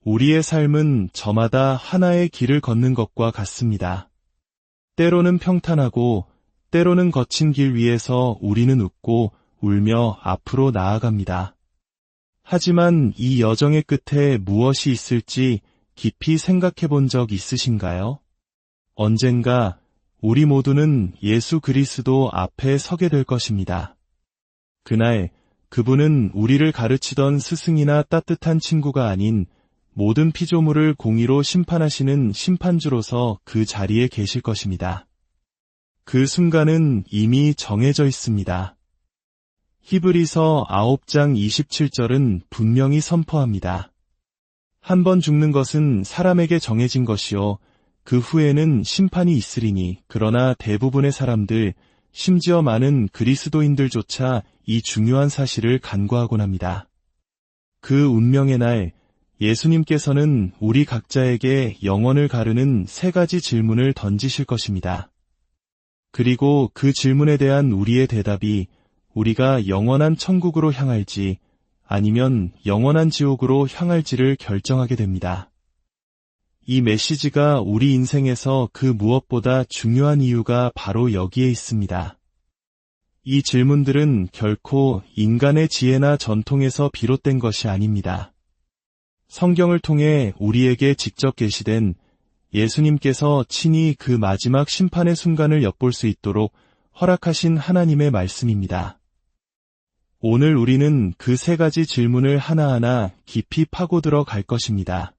우리의 삶은 저마다 하나의 길을 걷는 것과 같습니다. 때로는 평탄하고 때로는 거친 길 위에서 우리는 웃고 울며 앞으로 나아갑니다. 하지만 이 여정의 끝에 무엇이 있을지 깊이 생각해 본 적 있으신가요? 언젠가 우리 모두는 예수 그리스도 앞에 서게 될 것입니다. 그날 그분은 우리를 가르치던 스승이나 따뜻한 친구가 아닌 모든 피조물을 공의로 심판하시는 심판주로서 그 자리에 계실 것입니다. 그 순간은 이미 정해져 있습니다. 히브리서 9장 27절은 분명히 선포합니다. 한 번 죽는 것은 사람에게 정해진 것이요 그 후에는 심판이 있으리니 그러나 대부분의 사람들, 심지어 많은 그리스도인들조차 이 중요한 사실을 간과하곤 합니다. 그 운명의 날 예수님께서는 우리 각자에게 영혼을 가르는 3가지 질문을 던지실 것입니다. 그리고 그 질문에 대한 우리의 대답이 우리가 영원한 천국으로 향할지 아니면 영원한 지옥으로 향할지를 결정하게 됩니다. 이 메시지가 우리 인생에서 그 무엇보다 중요한 이유가 바로 여기에 있습니다. 이 질문들은 결코 인간의 지혜나 전통에서 비롯된 것이 아닙니다. 성경을 통해 우리에게 직접 계시된 예수님께서 친히 그 마지막 심판의 순간을 엿볼 수 있도록 허락하신 하나님의 말씀입니다. 오늘 우리는 그 3가지 질문을 하나하나 깊이 파고들어 갈 것입니다.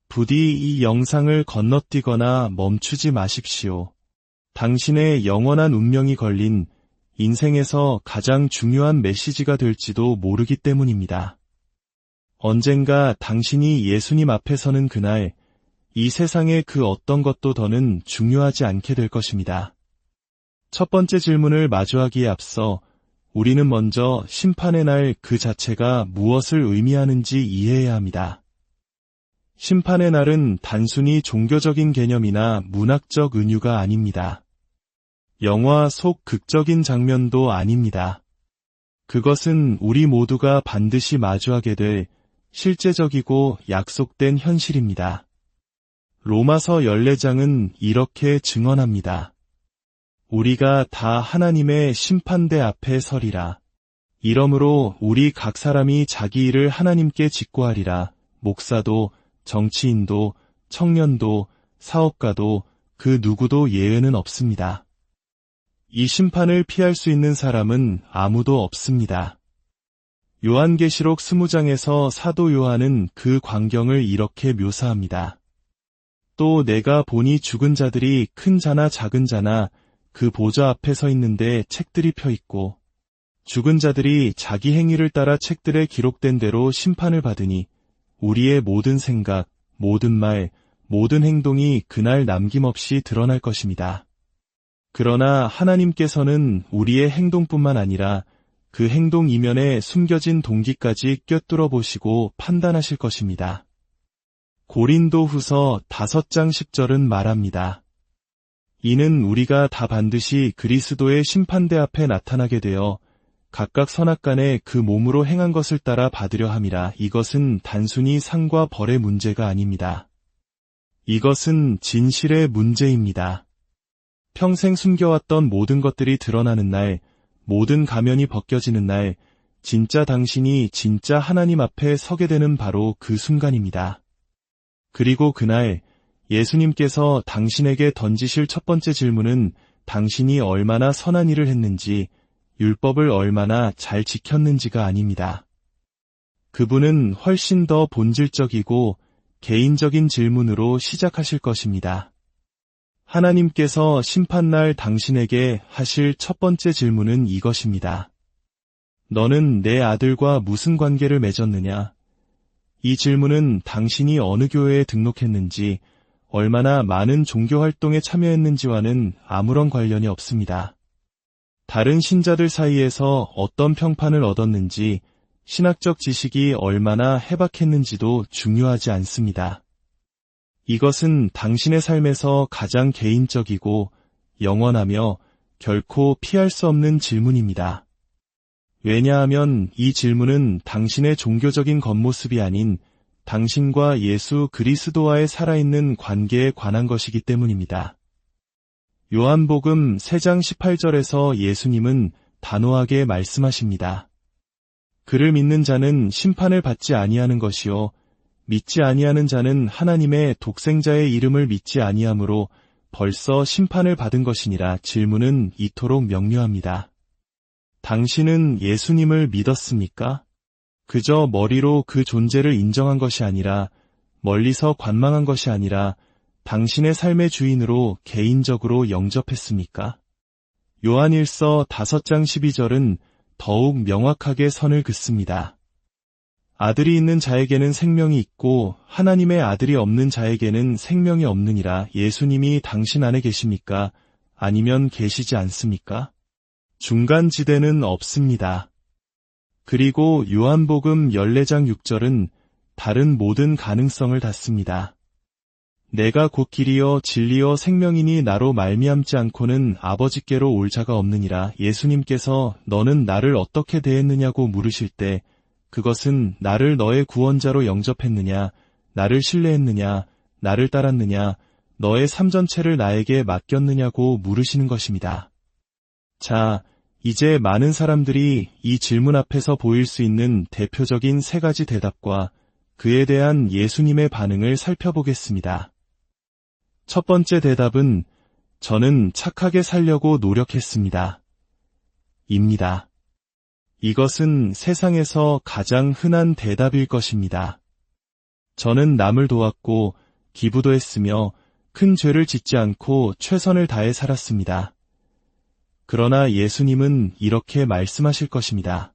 부디 이 영상을 건너뛰거나 멈추지 마십시오. 당신의 영원한 운명이 걸린 인생에서 가장 중요한 메시지가 될지도 모르기 때문입니다. 언젠가 당신이 예수님 앞에 서는 그날, 이 세상의 그 어떤 것도 더는 중요하지 않게 될 것입니다. 첫 번째 질문을 마주하기에 앞서 우리는 먼저 심판의 날 그 자체가 무엇을 의미하는지 이해해야 합니다. 심판의 날은 단순히 종교적인 개념이나 문학적 은유가 아닙니다. 영화 속 극적인 장면도 아닙니다. 그것은 우리 모두가 반드시 마주하게 될 실제적이고 약속된 현실입니다. 로마서 14장은 이렇게 증언합니다. 우리가 다 하나님의 심판대 앞에 서리라. 이러므로 우리 각 사람이 자기 일을 하나님께 직고하리라. 목사도, 정치인도, 청년도, 사업가도, 그 누구도 예외는 없습니다. 이 심판을 피할 수 있는 사람은 아무도 없습니다. 요한계시록 20장에서 사도 요한은 그 광경을 이렇게 묘사합니다. 또 내가 보니 죽은 자들이 큰 자나 작은 자나 그 보좌 앞에 서 있는데 책들이 펴 있고 죽은 자들이 자기 행위를 따라 책들에 기록된 대로 심판을 받으니 우리의 모든 생각, 모든 말, 모든 행동이 그날 남김없이 드러날 것입니다. 그러나 하나님께서는 우리의 행동뿐만 아니라 그 행동 이면에 숨겨진 동기까지 꿰뚫어 보시고 판단하실 것입니다. 고린도후서 5장 10절은 말합니다. 이는 우리가 다 반드시 그리스도의 심판대 앞에 나타나게 되어 각각 선악간에 그 몸으로 행한 것을 따라 받으려 함이라. 이것은 단순히 상과 벌의 문제가 아닙니다. 이것은 진실의 문제입니다. 평생 숨겨왔던 모든 것들이 드러나는 날, 모든 가면이 벗겨지는 날, 진짜 당신이 진짜 하나님 앞에 서게 되는 바로 그 순간입니다. 그리고 그날 예수님께서 당신에게 던지실 첫 번째 질문은 당신이 얼마나 선한 일을 했는지, 율법을 얼마나 잘 지켰는지가 아닙니다. 그분은 훨씬 더 본질적이고 개인적인 질문으로 시작하실 것입니다. 하나님께서 심판날 당신에게 하실 첫 번째 질문은 이것입니다. 너는 내 아들과 무슨 관계를 맺었느냐? 이 질문은 당신이 어느 교회에 등록했는지, 얼마나 많은 종교활동에 참여했는지와는 아무런 관련이 없습니다. 다른 신자들 사이에서 어떤 평판을 얻었는지, 신학적 지식이 얼마나 해박했는지도 중요하지 않습니다. 이것은 당신의 삶에서 가장 개인적이고 영원하며 결코 피할 수 없는 질문입니다. 왜냐하면 이 질문은 당신의 종교적인 겉모습이 아닌 당신과 예수 그리스도와의 살아있는 관계에 관한 것이기 때문입니다. 요한복음 3장 18절에서 예수님은 단호하게 말씀하십니다. 그를 믿는 자는 심판을 받지 아니하는 것이요 믿지 아니하는 자는 하나님의 독생자의 이름을 믿지 아니하므로 벌써 심판을 받은 것이니라. 질문은 이토록 명료합니다. 당신은 예수님을 믿었습니까? 그저 머리로 그 존재를 인정한 것이 아니라, 멀리서 관망한 것이 아니라 당신의 삶의 주인으로 개인적으로 영접했습니까? 요한일서 5장 12절은 더욱 명확하게 선을 긋습니다. 아들이 있는 자에게는 생명이 있고 하나님의 아들이 없는 자에게는 생명이 없느니라. 예수님이 당신 안에 계십니까? 아니면 계시지 않습니까? 중간지대는 없습니다. 그리고 요한복음 14장 6절은 다른 모든 가능성을 닫습니다. 내가 곧 길이요 진리요 생명이니 나로 말미암지 않고는 아버지께로 올 자가 없느니라. 예수님께서 너는 나를 어떻게 대했느냐고 물으실 때 그것은 나를 너의 구원자로 영접했느냐, 나를 신뢰했느냐, 나를 따랐느냐, 너의 삶 전체를 나에게 맡겼느냐고 물으시는 것입니다. 자, 이제 많은 사람들이 이 질문 앞에서 보일 수 있는 대표적인 3가지 대답과 그에 대한 예수님의 반응을 살펴보겠습니다. 첫 번째 대답은 저는 착하게 살려고 노력했습니다. 입니다. 이것은 세상에서 가장 흔한 대답일 것입니다. 저는 남을 도왔고 기부도 했으며 큰 죄를 짓지 않고 최선을 다해 살았습니다. 그러나 예수님은 이렇게 말씀하실 것입니다.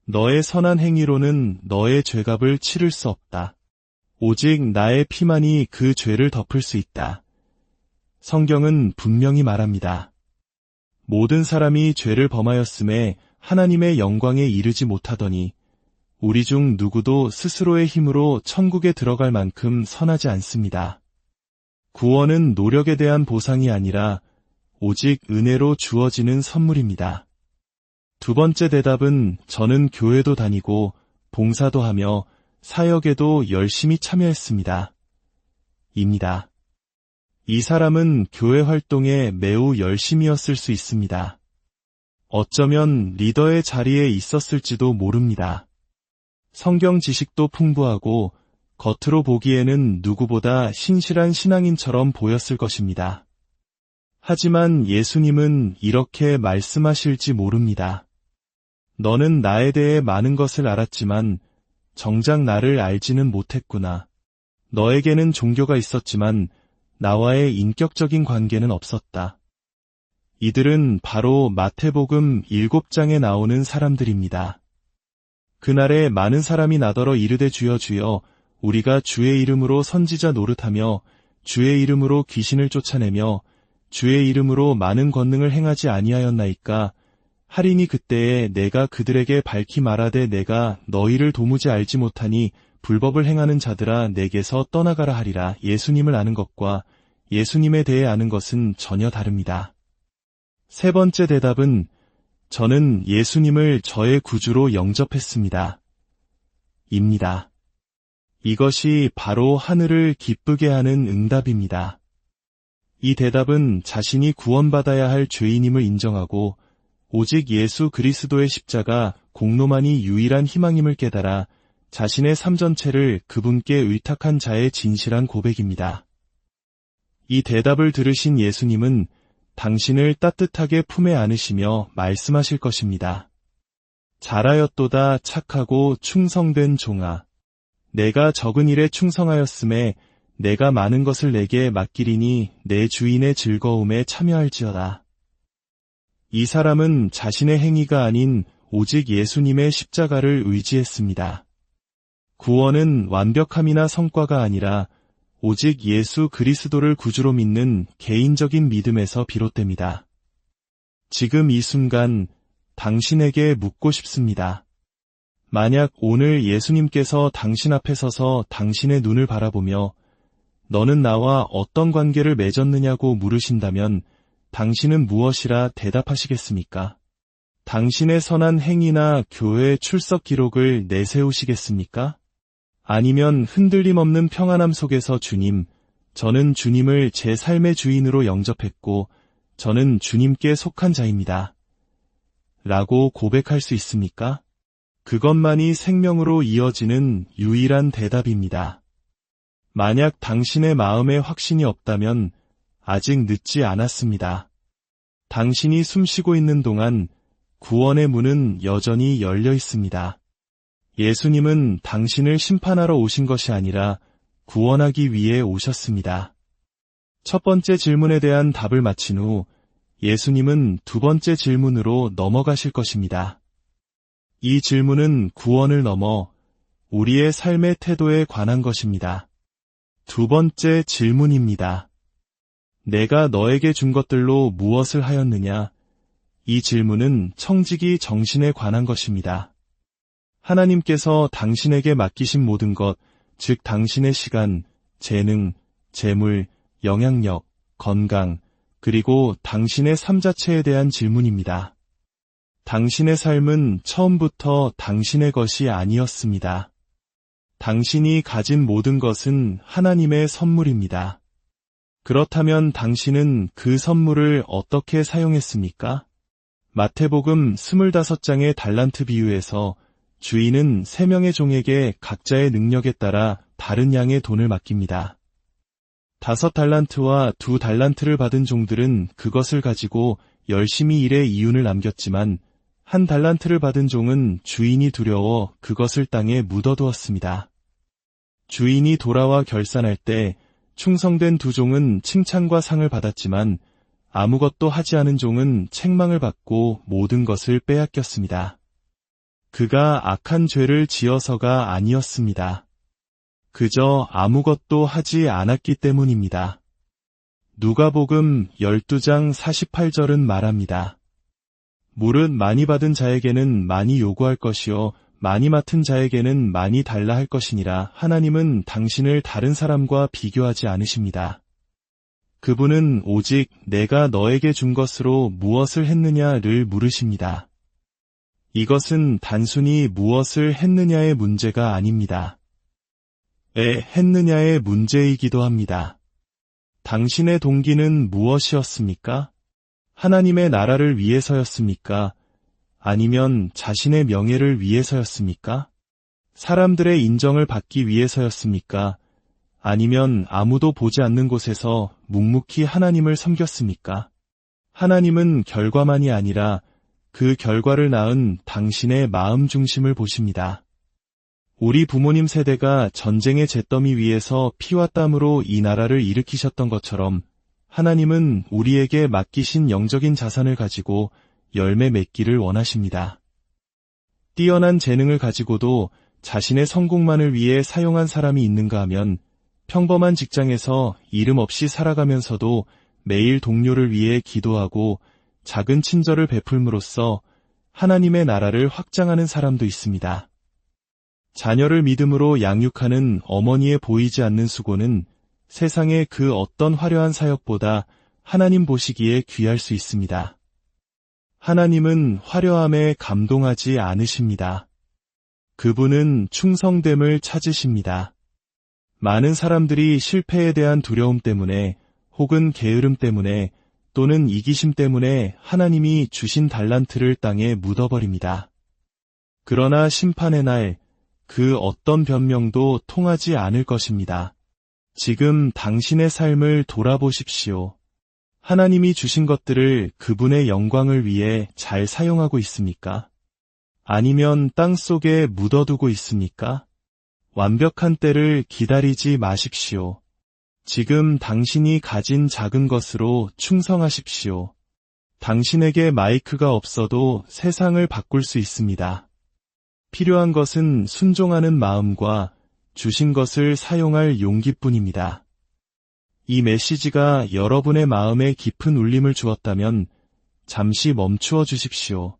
너의 선한 행위로는 너의 죄값을 치를 수 없다. 오직 나의 피만이 그 죄를 덮을 수 있다. 성경은 분명히 말합니다. 모든 사람이 죄를 범하였음에 하나님의 영광에 이르지 못하더니 우리 중 누구도 스스로의 힘으로 천국에 들어갈 만큼 선하지 않습니다. 구원은 노력에 대한 보상이 아니라 오직 은혜로 주어지는 선물입니다. 두 번째 대답은 저는 교회도 다니고 봉사도 하며 사역에도 열심히 참여했습니다. 입니다. 이 사람은 교회 활동에 매우 열심이었을 수 있습니다. 어쩌면 리더의 자리에 있었을지도 모릅니다. 성경 지식도 풍부하고 겉으로 보기에는 누구보다 신실한 신앙인처럼 보였을 것입니다. 하지만 예수님은 이렇게 말씀하실지 모릅니다. 너는 나에 대해 많은 것을 알았지만 정작 나를 알지는 못했구나. 너에게는 종교가 있었지만 나와의 인격적인 관계는 없었다. 이들은 바로 마태복음 7장에 나오는 사람들입니다. 그날에 많은 사람이 나더러 이르되 주여 주여 우리가 주의 이름으로 선지자 노릇하며 주의 이름으로 귀신을 쫓아내며 주의 이름으로 많은 권능을 행하지 아니하였나이까? 하리니 그때에 내가 그들에게 밝히 말하되 내가 너희를 도무지 알지 못하니 불법을 행하는 자들아 내게서 떠나가라 하리라. 예수님을 아는 것과 예수님에 대해 아는 것은 전혀 다릅니다. 세 번째 대답은 저는 예수님을 저의 구주로 영접했습니다. 입니다. 이것이 바로 하늘을 기쁘게 하는 응답입니다. 이 대답은 자신이 구원받아야 할 죄인임을 인정하고 오직 예수 그리스도의 십자가 공로만이 유일한 희망임을 깨달아 자신의 삶 전체를 그분께 의탁한 자의 진실한 고백입니다. 이 대답을 들으신 예수님은 당신을 따뜻하게 품에 안으시며 말씀하실 것입니다. 잘하였도다 착하고 충성된 종아. 내가 적은 일에 충성하였음에 내가 많은 것을 내게 맡기리니 내 주인의 즐거움에 참여할지어다. 이 사람은 자신의 행위가 아닌 오직 예수님의 십자가를 의지했습니다. 구원은 완벽함이나 성과가 아니라 오직 예수 그리스도를 구주로 믿는 개인적인 믿음에서 비롯됩니다. 지금 이 순간 당신에게 묻고 싶습니다. 만약 오늘 예수님께서 당신 앞에 서서 당신의 눈을 바라보며 너는 나와 어떤 관계를 맺었느냐고 물으신다면 당신은 무엇이라 대답하시겠습니까? 당신의 선한 행위나 교회 출석 기록을 내세우시겠습니까? 아니면 흔들림 없는 평안함 속에서 주님, 저는 주님을 제 삶의 주인으로 영접했고 저는 주님께 속한 자입니다. 라고 고백할 수 있습니까? 그것만이 생명으로 이어지는 유일한 대답입니다. 만약 당신의 마음에 확신이 없다면 아직 늦지 않았습니다. 당신이 숨쉬고 있는 동안 구원의 문은 여전히 열려 있습니다. 예수님은 당신을 심판하러 오신 것이 아니라 구원하기 위해 오셨습니다. 첫 번째 질문에 대한 답을 마친 후 예수님은 두 번째 질문으로 넘어가실 것입니다. 이 질문은 구원을 넘어 우리의 삶의 태도에 관한 것입니다. 두 번째 질문입니다. 내가 너에게 준 것들로 무엇을 하였느냐? 이 질문은 청지기 정신에 관한 것입니다. 하나님께서 당신에게 맡기신 모든 것, 즉 당신의 시간, 재능, 재물, 영향력, 건강, 그리고 당신의 삶 자체에 대한 질문입니다. 당신의 삶은 처음부터 당신의 것이 아니었습니다. 당신이 가진 모든 것은 하나님의 선물입니다. 그렇다면 당신은 그 선물을 어떻게 사용했습니까? 마태복음 25장의 달란트 비유에서 주인은 3명의 종에게 각자의 능력에 따라 다른 양의 돈을 맡깁니다. 5달란트와 2달란트를 받은 종들은 그것을 가지고 열심히 일해 이윤을 남겼지만 1달란트를 받은 종은 주인이 두려워 그것을 땅에 묻어두었습니다. 주인이 돌아와 결산할 때 충성된 2종은 칭찬과 상을 받았지만 아무것도 하지 않은 종은 책망을 받고 모든 것을 빼앗겼습니다. 그가 악한 죄를 지어서가 아니었습니다. 그저 아무것도 하지 않았기 때문입니다. 누가복음 12장 48절은 말합니다. 무릇 많이 받은 자에게는 많이 요구할 것이요 많이 맡은 자에게는 많이 달라 할 것이니라. 하나님은 당신을 다른 사람과 비교하지 않으십니다. 그분은 오직 내가 너에게 준 것으로 무엇을 했느냐를 물으십니다. 이것은 단순히 무엇을 했느냐의 문제가 아닙니다. 왜 했느냐의 문제이기도 합니다. 당신의 동기는 무엇이었습니까? 하나님의 나라를 위해서였습니까? 아니면 자신의 명예를 위해서였습니까? 사람들의 인정을 받기 위해서였습니까? 아니면 아무도 보지 않는 곳에서 묵묵히 하나님을 섬겼습니까? 하나님은 결과만이 아니라 그 결과를 낳은 당신의 마음 중심을 보십니다. 우리 부모님 세대가 전쟁의 잿더미 위에서 피와 땀으로 이 나라를 일으키셨던 것처럼 하나님은 우리에게 맡기신 영적인 자산을 가지고 열매 맺기를 원하십니다. 뛰어난 재능을 가지고도 자신의 성공만을 위해 사용한 사람이 있는가 하면 평범한 직장에서 이름 없이 살아가면서도 매일 동료를 위해 기도하고 작은 친절을 베풀므로써 하나님의 나라를 확장하는 사람도 있습니다. 자녀를 믿음으로 양육하는 어머니의 보이지 않는 수고는 세상의 그 어떤 화려한 사역보다 하나님 보시기에 귀할 수 있습니다. 하나님은 화려함에 감동하지 않으십니다. 그분은 충성됨을 찾으십니다. 많은 사람들이 실패에 대한 두려움 때문에 혹은 게으름 때문에 또는 이기심 때문에 하나님이 주신 달란트를 땅에 묻어버립니다. 그러나 심판의 날 그 어떤 변명도 통하지 않을 것입니다. 지금 당신의 삶을 돌아보십시오. 하나님이 주신 것들을 그분의 영광을 위해 잘 사용하고 있습니까? 아니면 땅 속에 묻어두고 있습니까? 완벽한 때를 기다리지 마십시오. 지금 당신이 가진 작은 것으로 충성하십시오. 당신에게 마이크가 없어도 세상을 바꿀 수 있습니다. 필요한 것은 순종하는 마음과 주신 것을 사용할 용기뿐입니다. 이 메시지가 여러분의 마음에 깊은 울림을 주었다면 잠시 멈추어 주십시오.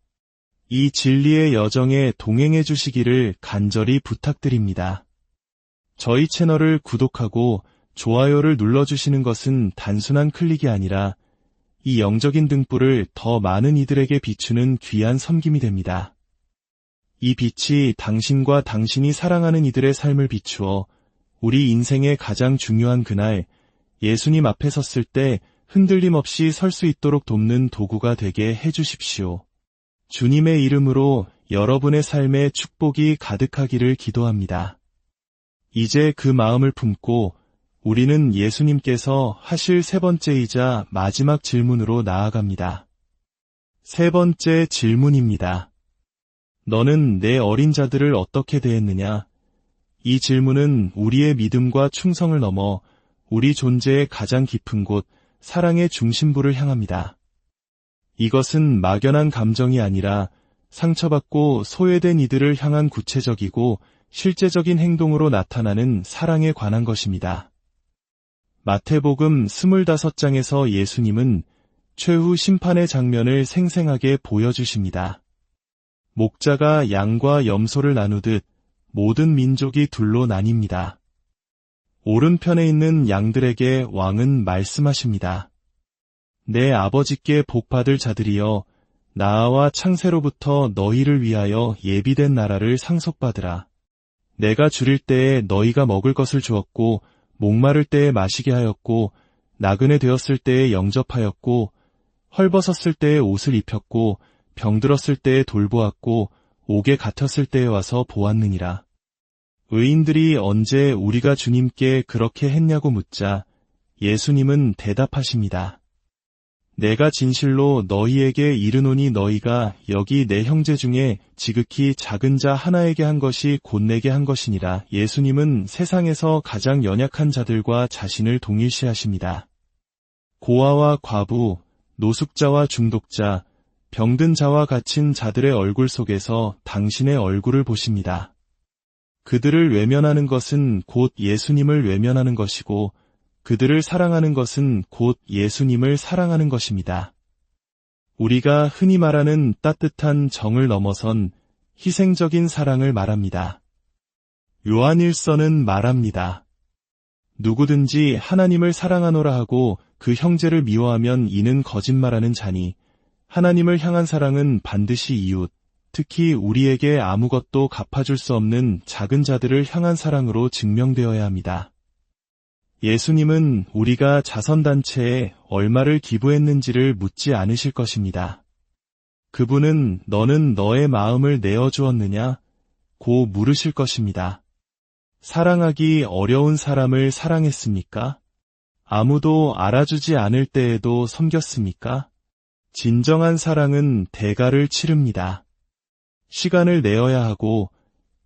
이 진리의 여정에 동행해 주시기를 간절히 부탁드립니다. 저희 채널을 구독하고 좋아요를 눌러주시는 것은 단순한 클릭이 아니라 이 영적인 등불을 더 많은 이들에게 비추는 귀한 섬김이 됩니다. 이 빛이 당신과 당신이 사랑하는 이들의 삶을 비추어 우리 인생의 가장 중요한 그날 예수님 앞에 섰을 때 흔들림 없이 설 수 있도록 돕는 도구가 되게 해주십시오. 주님의 이름으로 여러분의 삶에 축복이 가득하기를 기도합니다. 이제 그 마음을 품고 우리는 예수님께서 하실 세 번째이자 마지막 질문으로 나아갑니다. 세 번째 질문입니다. 너는 내 어린 자들을 어떻게 대했느냐? 이 질문은 우리의 믿음과 충성을 넘어 우리 존재의 가장 깊은 곳, 사랑의 중심부를 향합니다. 이것은 막연한 감정이 아니라 상처받고 소외된 이들을 향한 구체적이고 실제적인 행동으로 나타나는 사랑에 관한 것입니다. 마태복음 25장에서 예수님은 최후 심판의 장면을 생생하게 보여주십니다. 목자가 양과 염소를 나누듯 모든 민족이 둘로 나뉩니다. 오른편에 있는 양들에게 왕은 말씀하십니다. 내 아버지께 복받을 자들이여 나와 창세로부터 너희를 위하여 예비된 나라를 상속받으라. 내가 줄일 때에 너희가 먹을 것을 주었고 목마를 때에 마시게 하였고 나그네 되었을 때에 영접하였고 헐벗었을 때에 옷을 입혔고 병들었을 때에 돌보았고 옥에 갇혔을 때에 와서 보았느니라. 의인들이 언제 우리가 주님께 그렇게 했냐고 묻자 예수님은 대답하십니다. 내가 진실로 너희에게 이르노니 너희가 여기 내 형제 중에 지극히 작은 자 하나에게 한 것이 곧 내게 한 것이니라. 예수님은 세상에서 가장 연약한 자들과 자신을 동일시하십니다. 고아와 과부, 노숙자와 중독자, 병든 자와 갇힌 자들의 얼굴 속에서 당신의 얼굴을 보십니다. 그들을 외면하는 것은 곧 예수님을 외면하는 것이고 그들을 사랑하는 것은 곧 예수님을 사랑하는 것입니다. 우리가 흔히 말하는 따뜻한 정을 넘어선 희생적인 사랑을 말합니다. 요한일서는 말합니다. 누구든지 하나님을 사랑하노라 하고 그 형제를 미워하면 이는 거짓말하는 자니 하나님을 향한 사랑은 반드시 이웃, 특히 우리에게 아무것도 갚아줄 수 없는 작은 자들을 향한 사랑으로 증명되어야 합니다. 예수님은 우리가 자선단체에 얼마를 기부했는지를 묻지 않으실 것입니다. 그분은 너는 너의 마음을 내어주었느냐? 고 물으실 것입니다. 사랑하기 어려운 사람을 사랑했습니까? 아무도 알아주지 않을 때에도 섬겼습니까? 진정한 사랑은 대가를 치릅니다. 시간을 내어야 하고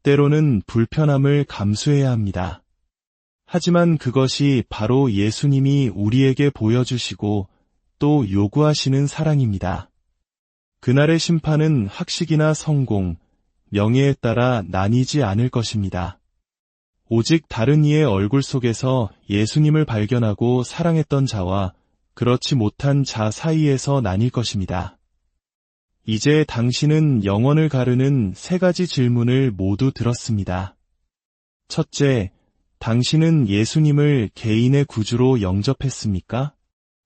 때로는 불편함을 감수해야 합니다. 하지만 그것이 바로 예수님이 우리에게 보여주시고 또 요구하시는 사랑입니다. 그날의 심판은 학식이나 성공, 명예에 따라 나뉘지 않을 것입니다. 오직 다른 이의 얼굴 속에서 예수님을 발견하고 사랑했던 자와 그렇지 못한 자 사이에서 나뉠 것입니다. 이제 당신은 영혼을 가르는 세 가지 질문을 모두 들었습니다. 첫째, 당신은 예수님을 개인의 구주로 영접했습니까?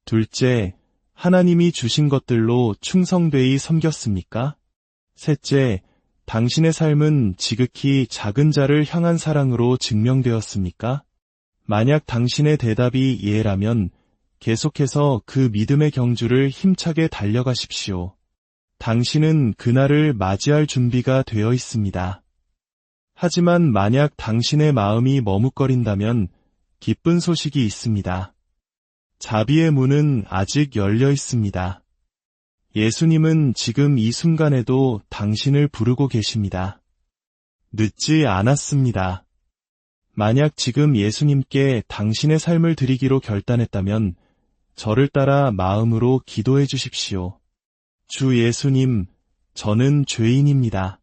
둘째, 하나님이 주신 것들로 충성되이 섬겼습니까? 셋째, 당신의 삶은 지극히 작은 자를 향한 사랑으로 증명되었습니까? 만약 당신의 대답이 예라면 계속해서 그 믿음의 경주를 힘차게 달려가십시오. 당신은 그날을 맞이할 준비가 되어 있습니다. 하지만 만약 당신의 마음이 머뭇거린다면 기쁜 소식이 있습니다. 자비의 문은 아직 열려 있습니다. 예수님은 지금 이 순간에도 당신을 부르고 계십니다. 늦지 않았습니다. 만약 지금 예수님께 당신의 삶을 드리기로 결단했다면 저를 따라 마음으로 기도해 주십시오. 주 예수님, 저는 죄인입니다.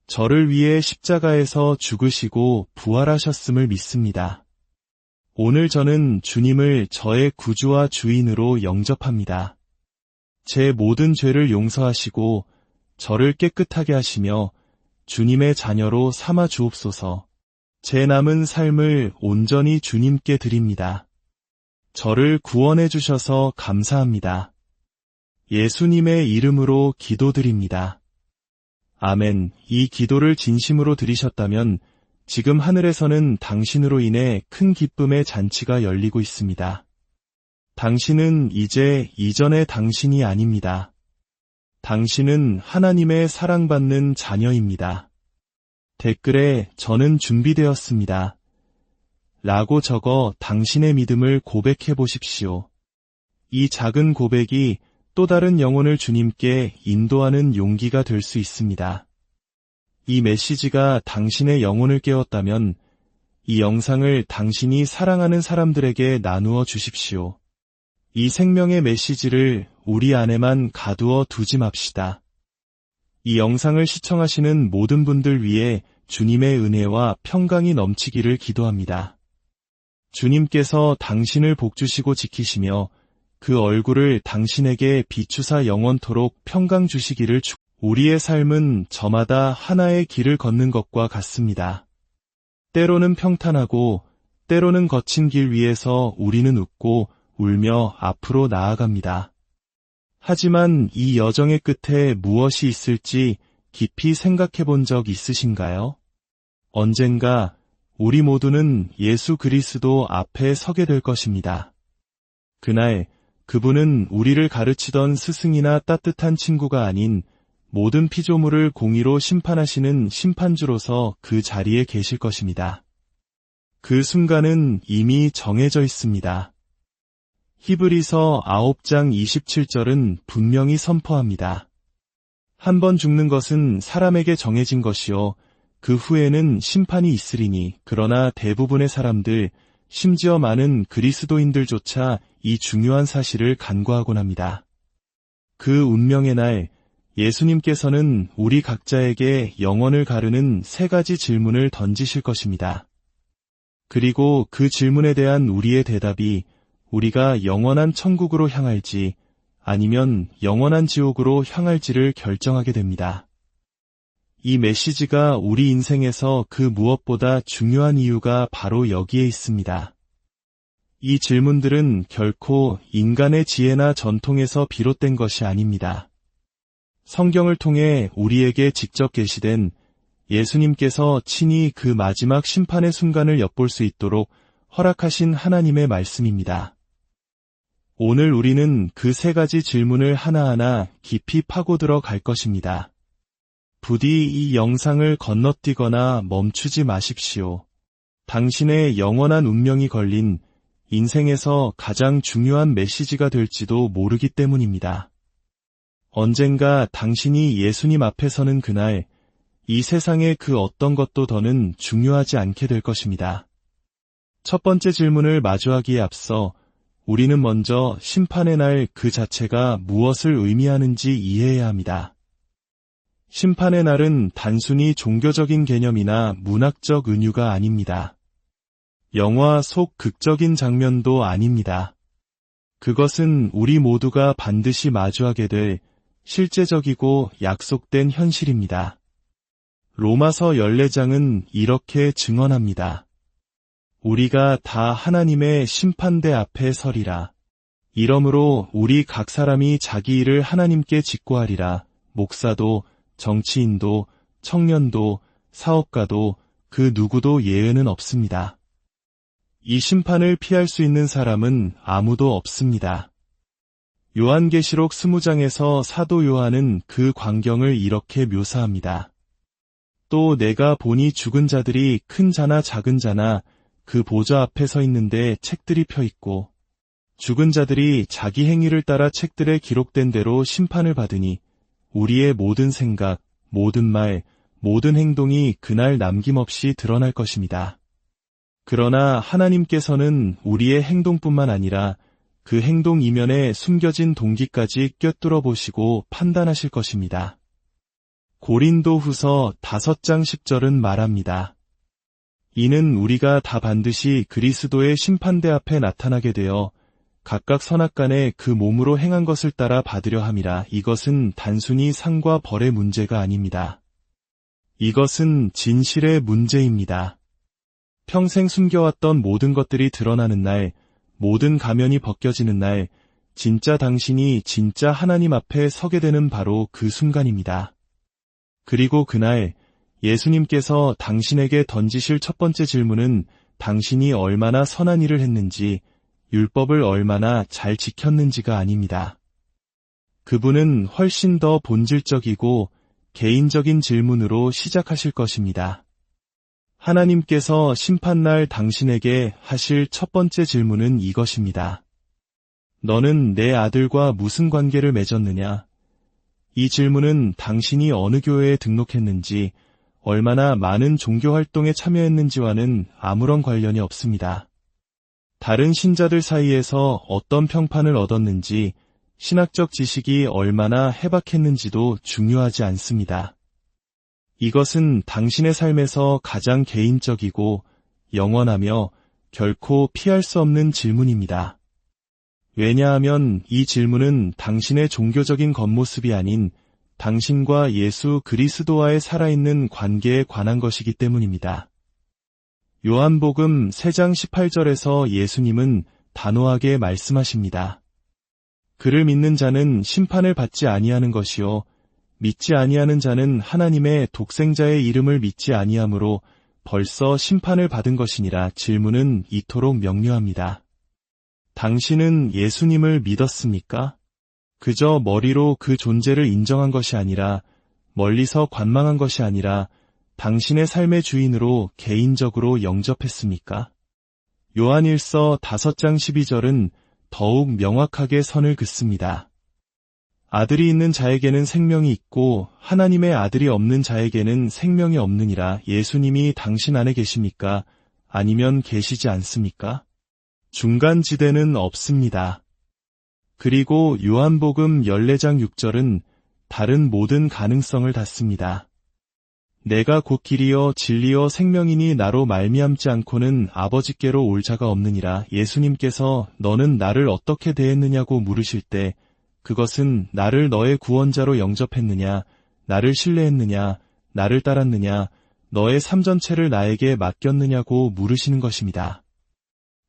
저를 위해 십자가에서 죽으시고 부활하셨음을 믿습니다. 오늘 저는 주님을 저의 구주와 주인으로 영접합니다. 제 모든 죄를 용서하시고 저를 깨끗하게 하시며 주님의 자녀로 삼아 주옵소서. 제 남은 삶을 온전히 주님께 드립니다. 저를 구원해 주셔서 감사합니다. 예수님의 이름으로 기도드립니다. 아멘. 이 기도를 진심으로 드리셨다면 지금 하늘에서는 당신으로 인해 큰 기쁨의 잔치가 열리고 있습니다. 당신은 이제 이전의 당신이 아닙니다. 당신은 하나님의 사랑받는 자녀입니다. 댓글에 저는 준비되었습니다. 라고 적어 당신의 믿음을 고백해 보십시오. 이 작은 고백이 또 다른 영혼을 주님께 인도하는 용기가 될 수 있습니다. 이 메시지가 당신의 영혼을 깨웠다면 이 영상을 당신이 사랑하는 사람들에게 나누어 주십시오. 이 생명의 메시지를 우리 안에만 가두어 두지 맙시다. 이 영상을 시청하시는 모든 분들 위해 주님의 은혜와 평강이 넘치기를 기도합니다. 주님께서 당신을 복주시고 지키시며 그 얼굴을 당신에게 비추사 영원토록 평강 주시기를 축복합니다. 우리의 삶은 저마다 하나의 길을 걷는 것과 같습니다. 때로는 평탄하고 때로는 거친 길 위에서 우리는 웃고 울며 앞으로 나아갑니다. 하지만 이 여정의 끝에 무엇이 있을지 깊이 생각해 본 적 있으신가요? 언젠가 우리 모두는 예수 그리스도 앞에 서게 될 것입니다. 그날 그분은 우리를 가르치던 스승이나 따뜻한 친구가 아닌 모든 피조물을 공의로 심판하시는 심판주로서 그 자리에 계실 것입니다. 그 순간은 이미 정해져 있습니다. 히브리서 9장 27절은 분명히 선포합니다. 한 번 죽는 것은 사람에게 정해진 것이요 그 후에는 심판이 있으리니 그러나 대부분의 사람들, 심지어 많은 그리스도인들조차 이 중요한 사실을 간과하곤 합니다. 그 운명의 날 예수님께서는 우리 각자에게 영혼을 가르는 3가지 질문을 던지실 것입니다. 그리고 그 질문에 대한 우리의 대답이 우리가 영원한 천국으로 향할지 아니면 영원한 지옥으로 향할지를 결정하게 됩니다. 이 메시지가 우리 인생에서 그 무엇보다 중요한 이유가 바로 여기에 있습니다. 이 질문들은 결코 인간의 지혜나 전통에서 비롯된 것이 아닙니다. 성경을 통해 우리에게 직접 계시된 예수님께서 친히 그 마지막 심판의 순간을 엿볼 수 있도록 허락하신 하나님의 말씀입니다. 오늘 우리는 그 3가지 질문을 하나하나 깊이 파고들어 갈 것입니다. 부디 이 영상을 건너뛰거나 멈추지 마십시오. 당신의 영원한 운명이 걸린 인생에서 가장 중요한 메시지가 될지도 모르기 때문입니다. 언젠가 당신이 예수님 앞에 서는 그날, 이 세상의 그 어떤 것도 더는 중요하지 않게 될 것입니다. 첫 번째 질문을 마주하기에 앞서 우리는 먼저 심판의 날 그 자체가 무엇을 의미하는지 이해해야 합니다. 심판의 날은 단순히 종교적인 개념이나 문학적 은유가 아닙니다. 영화 속 극적인 장면도 아닙니다. 그것은 우리 모두가 반드시 마주하게 될 실제적이고 약속된 현실입니다. 로마서 14장은 이렇게 증언합니다. 우리가 다 하나님의 심판대 앞에 서리라. 이러므로 우리 각 사람이 자기 일을 하나님께 직고하리라. 목사도, 정치인도, 청년도, 사업가도 그 누구도 예외는 없습니다. 이 심판을 피할 수 있는 사람은 아무도 없습니다. 요한계시록 20장에서 사도 요한은 그 광경을 이렇게 묘사합니다. 또 내가 보니 죽은 자들이 큰 자나 작은 자나 그 보좌 앞에 서 있는데 책들이 펴 있고 죽은 자들이 자기 행위를 따라 책들에 기록된 대로 심판을 받으니 우리의 모든 생각, 모든 말, 모든 행동이 그날 남김없이 드러날 것입니다. 그러나 하나님께서는 우리의 행동뿐만 아니라 그 행동 이면에 숨겨진 동기까지 꿰뚫어 보시고 판단하실 것입니다. 고린도후서 5장 10절은 말합니다. 이는 우리가 다 반드시 그리스도의 심판대 앞에 나타나게 되어 각각 선악간에 그 몸으로 행한 것을 따라 받으려 함이라. 이것은 단순히 상과 벌의 문제가 아닙니다. 이것은 진실의 문제입니다. 평생 숨겨왔던 모든 것들이 드러나는 날, 모든 가면이 벗겨지는 날, 진짜 당신이 진짜 하나님 앞에 서게 되는 바로 그 순간입니다. 그리고 그날 예수님께서 당신에게 던지실 첫 번째 질문은 당신이 얼마나 선한 일을 했는지, 율법을 얼마나 잘 지켰는지가 아닙니다. 그분은 훨씬 더 본질적이고 개인적인 질문으로 시작하실 것입니다. 하나님께서 심판날 당신에게 하실 첫 번째 질문은 이것입니다. 너는 내 아들과 무슨 관계를 맺었느냐? 이 질문은 당신이 어느 교회에 등록했는지, 얼마나 많은 종교 활동에 참여했는지와는 아무런 관련이 없습니다. 다른 신자들 사이에서 어떤 평판을 얻었는지, 신학적 지식이 얼마나 해박했는지도 중요하지 않습니다. 이것은 당신의 삶에서 가장 개인적이고 영원하며 결코 피할 수 없는 질문입니다. 왜냐하면 이 질문은 당신의 종교적인 겉모습이 아닌 당신과 예수 그리스도와의 살아있는 관계에 관한 것이기 때문입니다. 요한복음 3장 18절에서 예수님은 단호하게 말씀하십니다. 그를 믿는 자는 심판을 받지 아니하는 것이요 믿지 아니하는 자는 하나님의 독생자의 이름을 믿지 아니하므로 벌써 심판을 받은 것이니라. 질문은 이토록 명료합니다. 당신은 예수님을 믿었습니까? 그저 머리로 그 존재를 인정한 것이 아니라, 멀리서 관망한 것이 아니라 당신의 삶의 주인으로 개인적으로 영접했습니까? 요한일서 5장 12절은 더욱 명확하게 선을 긋습니다. 아들이 있는 자에게는 생명이 있고 하나님의 아들이 없는 자에게는 생명이 없느니라. 예수님이 당신 안에 계십니까? 아니면 계시지 않습니까? 중간 지대는 없습니다. 그리고 요한복음 14장 6절은 다른 모든 가능성을 닫습니다. 내가 곧 길이요 진리요 생명이니 나로 말미암지 않고는 아버지께로 올 자가 없느니라. 예수님께서 너는 나를 어떻게 대했느냐고 물으실 때 그것은 나를 너의 구원자로 영접했느냐, 나를 신뢰했느냐, 나를 따랐느냐, 너의 삶 전체를 나에게 맡겼느냐고 물으시는 것입니다.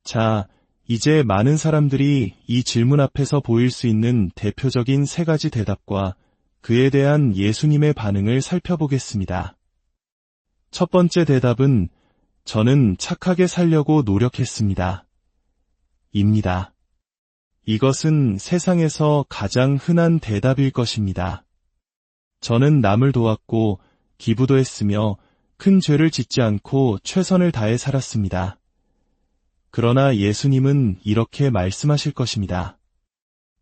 자, 이제 많은 사람들이 이 질문 앞에서 보일 수 있는 대표적인 3가지 대답과 그에 대한 예수님의 반응을 살펴보겠습니다. 첫 번째 대답은 저는 착하게 살려고 노력했습니다. 입니다. 이것은 세상에서 가장 흔한 대답일 것입니다. 저는 남을 도왔고 기부도 했으며 큰 죄를 짓지 않고 최선을 다해 살았습니다. 그러나 예수님은 이렇게 말씀하실 것입니다.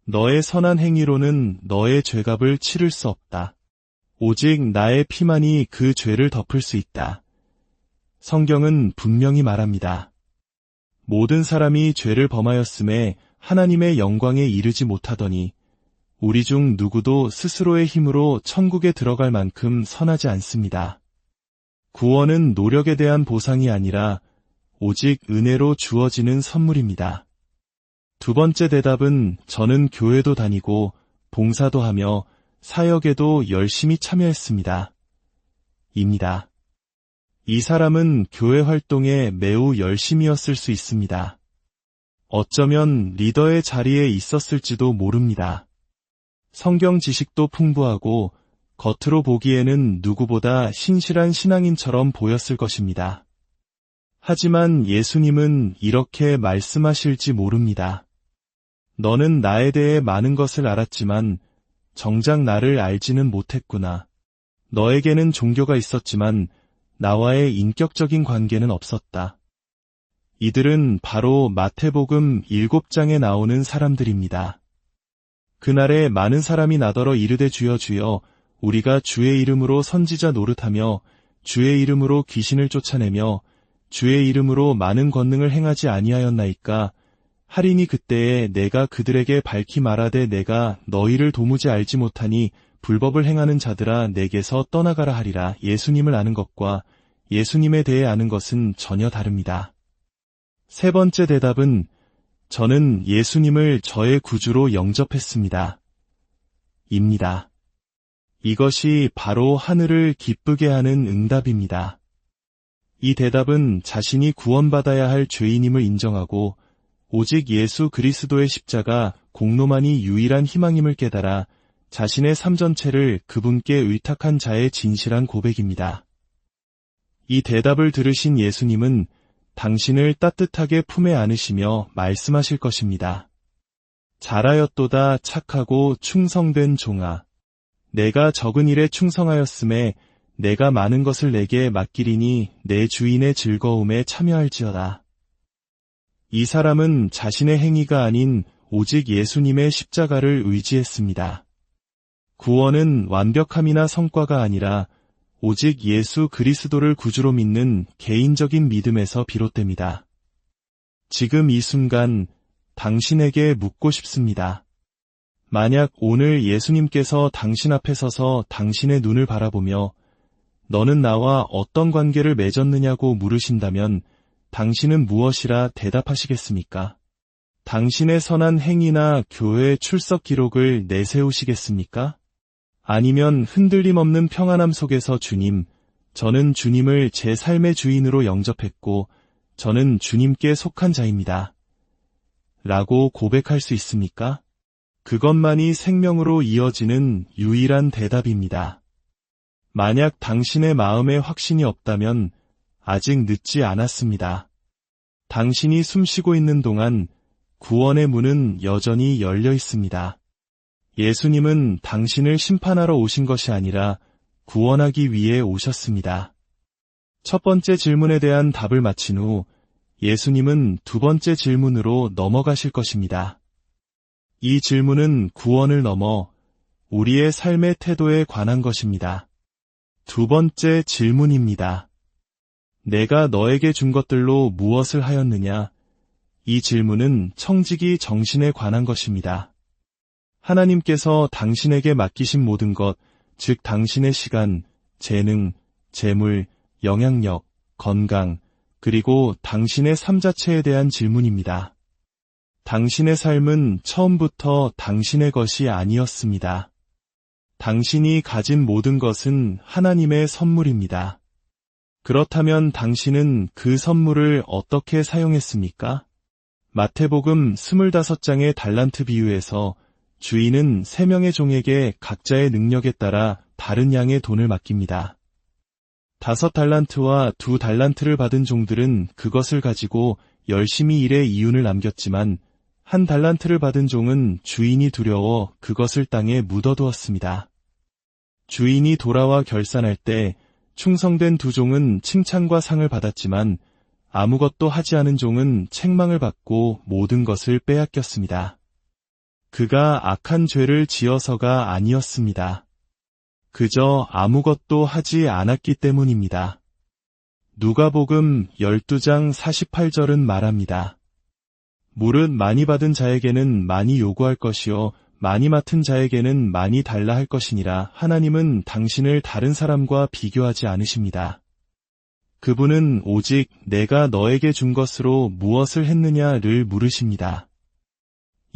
너의 선한 행위로는 너의 죄값을 치를 수 없다. 오직 나의 피만이 그 죄를 덮을 수 있다. 성경은 분명히 말합니다. 모든 사람이 죄를 범하였음에 하나님의 영광에 이르지 못하더니 우리 중 누구도 스스로의 힘으로 천국에 들어갈 만큼 선하지 않습니다. 구원은 노력에 대한 보상이 아니라 오직 은혜로 주어지는 선물입니다. 두 번째 대답은 저는 교회도 다니고 봉사도 하며 사역에도 열심히 참여했습니다. 입니다. 이 사람은 교회 활동에 매우 열심이었을 수 있습니다. 어쩌면 리더의 자리에 있었을지도 모릅니다. 성경 지식도 풍부하고 겉으로 보기에는 누구보다 신실한 신앙인처럼 보였을 것입니다. 하지만 예수님은 이렇게 말씀하실지 모릅니다. 너는 나에 대해 많은 것을 알았지만 정작 나를 알지는 못했구나. 너에게는 종교가 있었지만 나와의 인격적인 관계는 없었다. 이들은 바로 마태복음 7장에 나오는 사람들입니다. 그날에 많은 사람이 나더러 이르되 주여 주여 우리가 주의 이름으로 선지자 노릇하며 주의 이름으로 귀신을 쫓아내며 주의 이름으로 많은 권능을 행하지 아니하였나이까 하리니 그때에 내가 그들에게 밝히 말하되 내가 너희를 도무지 알지 못하니 불법을 행하는 자들아 내게서 떠나가라 하리라. 예수님을 아는 것과 예수님에 대해 아는 것은 전혀 다릅니다. 세 번째 대답은 저는 예수님을 저의 구주로 영접했습니다. 입니다. 이것이 바로 하늘을 기쁘게 하는 응답입니다. 이 대답은 자신이 구원받아야 할 죄인임을 인정하고 오직 예수 그리스도의 십자가 공로만이 유일한 희망임을 깨달아 자신의 삶 전체를 그분께 의탁한 자의 진실한 고백입니다. 이 대답을 들으신 예수님은 당신을 따뜻하게 품에 안으시며 말씀하실 것입니다. 잘하였도다 착하고 충성된 종아. 내가 적은 일에 충성하였음에 내가 많은 것을 내게 맡기리니 내 주인의 즐거움에 참여할지어다. 이 사람은 자신의 행위가 아닌 오직 예수님의 십자가를 의지했습니다. 구원은 완벽함이나 성과가 아니라 오직 예수 그리스도를 구주로 믿는 개인적인 믿음에서 비롯됩니다. 지금 이 순간 당신에게 묻고 싶습니다. 만약 오늘 예수님께서 당신 앞에 서서 당신의 눈을 바라보며 너는 나와 어떤 관계를 맺었느냐고 물으신다면 당신은 무엇이라 대답하시겠습니까? 당신의 선한 행위나 교회 출석 기록을 내세우시겠습니까? 아니면 흔들림 없는 평안함 속에서 주님, 저는 주님을 제 삶의 주인으로 영접했고 저는 주님께 속한 자입니다. 라고 고백할 수 있습니까? 그것만이 생명으로 이어지는 유일한 대답입니다. 만약 당신의 마음에 확신이 없다면 아직 늦지 않았습니다. 당신이 숨쉬고 있는 동안 구원의 문은 여전히 열려 있습니다. 예수님은 당신을 심판하러 오신 것이 아니라 구원하기 위해 오셨습니다. 첫 번째 질문에 대한 답을 마친 후 예수님은 두 번째 질문으로 넘어가실 것입니다. 이 질문은 구원을 넘어 우리의 삶의 태도에 관한 것입니다. 두 번째 질문입니다. 내가 너에게 준 것들로 무엇을 하였느냐? 이 질문은 청지기 정신에 관한 것입니다. 하나님께서 당신에게 맡기신 모든 것, 즉 당신의 시간, 재능, 재물, 영향력, 건강, 그리고 당신의 삶 자체에 대한 질문입니다. 당신의 삶은 처음부터 당신의 것이 아니었습니다. 당신이 가진 모든 것은 하나님의 선물입니다. 그렇다면 당신은 그 선물을 어떻게 사용했습니까? 마태복음 25장의 달란트 비유에서 주인은 3명의 종에게 각자의 능력에 따라 다른 양의 돈을 맡깁니다. 5달란트와 2달란트를 받은 종들은 그것을 가지고 열심히 일해 이윤을 남겼지만 1달란트를 받은 종은 주인이 두려워 그것을 땅에 묻어두었습니다. 주인이 돌아와 결산할 때 충성된 2종은 칭찬과 상을 받았지만 아무것도 하지 않은 종은 책망을 받고 모든 것을 빼앗겼습니다. 그가 악한 죄를 지어서가 아니었습니다. 그저 아무것도 하지 않았기 때문입니다. 누가복음 12장 48절은 말합니다. 무릇 많이 받은 자에게는 많이 요구할 것이요 많이 맡은 자에게는 많이 달라 할 것이니라. 하나님은 당신을 다른 사람과 비교하지 않으십니다. 그분은 오직 내가 너에게 준 것으로 무엇을 했느냐를 물으십니다.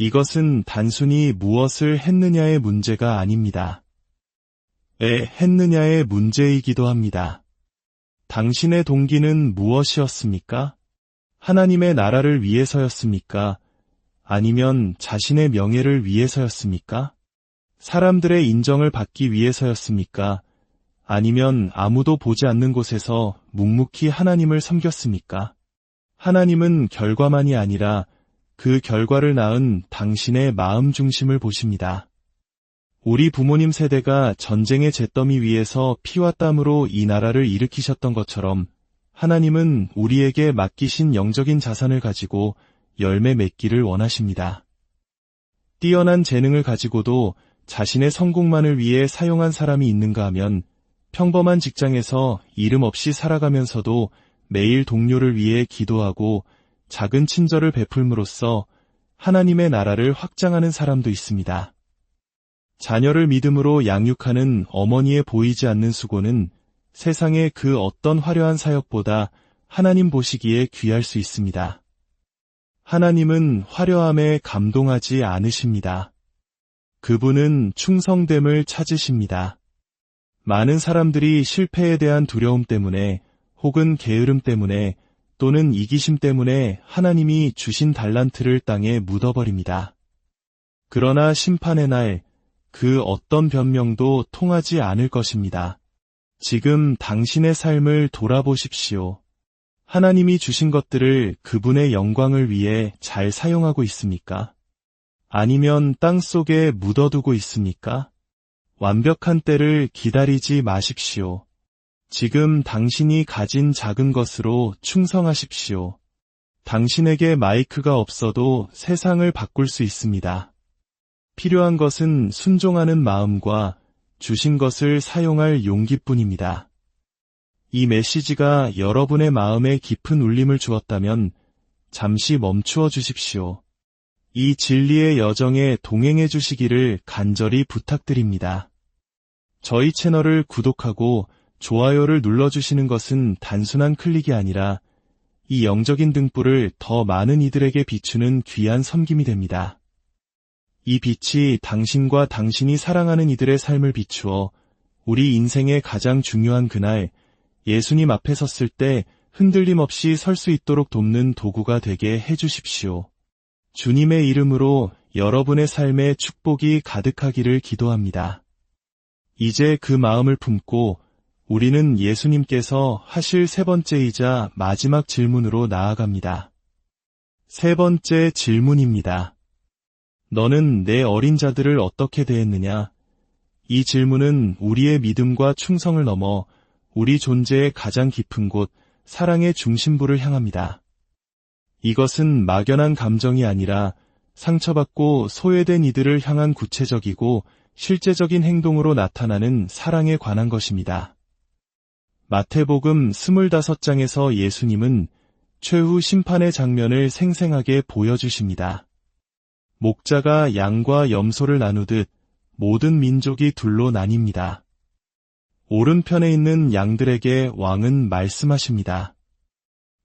이것은 단순히 무엇을 했느냐의 문제가 아닙니다. 왜 했느냐의 문제이기도 합니다. 당신의 동기는 무엇이었습니까? 하나님의 나라를 위해서였습니까? 아니면 자신의 명예를 위해서였습니까? 사람들의 인정을 받기 위해서였습니까? 아니면 아무도 보지 않는 곳에서 묵묵히 하나님을 섬겼습니까? 하나님은 결과만이 아니라 그 결과를 낳은 당신의 마음 중심을 보십니다. 우리 부모님 세대가 전쟁의 잿더미 위에서 피와 땀으로 이 나라를 일으키셨던 것처럼 하나님은 우리에게 맡기신 영적인 자산을 가지고 열매 맺기를 원하십니다. 뛰어난 재능을 가지고도 자신의 성공만을 위해 사용한 사람이 있는가 하면 평범한 직장에서 이름 없이 살아가면서도 매일 동료를 위해 기도하고 작은 친절을 베풀므로써 하나님의 나라를 확장하는 사람도 있습니다. 자녀를 믿음으로 양육하는 어머니의 보이지 않는 수고는 세상의 그 어떤 화려한 사역보다 하나님 보시기에 귀할 수 있습니다. 하나님은 화려함에 감동하지 않으십니다. 그분은 충성됨을 찾으십니다. 많은 사람들이 실패에 대한 두려움 때문에 혹은 게으름 때문에 또는 이기심 때문에 하나님이 주신 달란트를 땅에 묻어버립니다. 그러나 심판의 날 그 어떤 변명도 통하지 않을 것입니다. 지금 당신의 삶을 돌아보십시오. 하나님이 주신 것들을 그분의 영광을 위해 잘 사용하고 있습니까? 아니면 땅 속에 묻어두고 있습니까? 완벽한 때를 기다리지 마십시오. 지금 당신이 가진 작은 것으로 충성하십시오. 당신에게 마이크가 없어도 세상을 바꿀 수 있습니다. 필요한 것은 순종하는 마음과 주신 것을 사용할 용기뿐입니다. 이 메시지가 여러분의 마음에 깊은 울림을 주었다면 잠시 멈추어 주십시오. 이 진리의 여정에 동행해 주시기를 간절히 부탁드립니다. 저희 채널을 구독하고 좋아요를 눌러주시는 것은 단순한 클릭이 아니라 이 영적인 등불을 더 많은 이들에게 비추는 귀한 섬김이 됩니다. 이 빛이 당신과 당신이 사랑하는 이들의 삶을 비추어 우리 인생의 가장 중요한 그날 예수님 앞에 섰을 때 흔들림 없이 설 수 있도록 돕는 도구가 되게 해주십시오. 주님의 이름으로 여러분의 삶에 축복이 가득하기를 기도합니다. 이제 그 마음을 품고 우리는 예수님께서 하실 세 번째이자 마지막 질문으로 나아갑니다. 세 번째 질문입니다. 너는 내 어린 자들을 어떻게 대했느냐? 이 질문은 우리의 믿음과 충성을 넘어 우리 존재의 가장 깊은 곳, 사랑의 중심부를 향합니다. 이것은 막연한 감정이 아니라 상처받고 소외된 이들을 향한 구체적이고 실제적인 행동으로 나타나는 사랑에 관한 것입니다. 마태복음 25장에서 예수님은 최후 심판의 장면을 생생하게 보여주십니다. 목자가 양과 염소를 나누듯 모든 민족이 둘로 나뉩니다. 오른편에 있는 양들에게 왕은 말씀하십니다.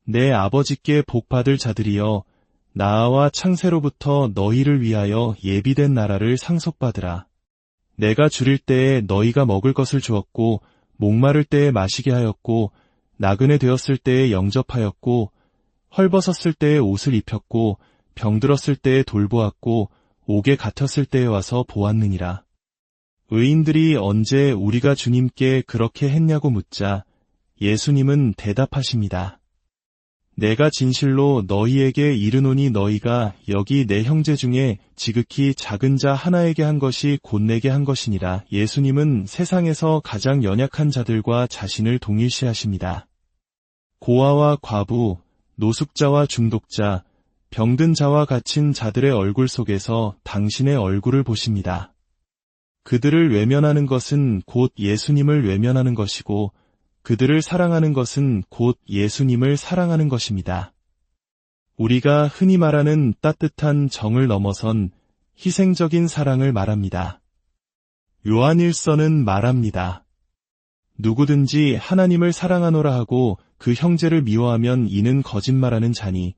내 아버지께 복받을 자들이여 나와 창세로부터 너희를 위하여 예비된 나라를 상속받으라. 내가 줄일 때에 너희가 먹을 것을 주었고 목마를 때에 마시게 하였고 나그네 되었을 때에 영접하였고 헐벗었을 때에 옷을 입혔고 병들었을 때에 돌보았고 옥에 갇혔을 때에 와서 보았느니라. 의인들이 언제 우리가 주님께 그렇게 했냐고 묻자 예수님은 대답하십니다. 내가 진실로 너희에게 이르노니 너희가 여기 내 형제 중에 지극히 작은 자 하나에게 한 것이 곧 내게 한 것이니라. 예수님은 세상에서 가장 연약한 자들과 자신을 동일시하십니다. 고아와 과부, 노숙자와 중독자, 병든 자와 갇힌 자들의 얼굴 속에서 당신의 얼굴을 보십니다. 그들을 외면하는 것은 곧 예수님을 외면하는 것이고 그들을 사랑하는 것은 곧 예수님을 사랑하는 것입니다. 우리가 흔히 말하는 따뜻한 정을 넘어선 희생적인 사랑을 말합니다. 요한일서는 말합니다. 누구든지 하나님을 사랑하노라 하고 그 형제를 미워하면 이는 거짓말하는 자니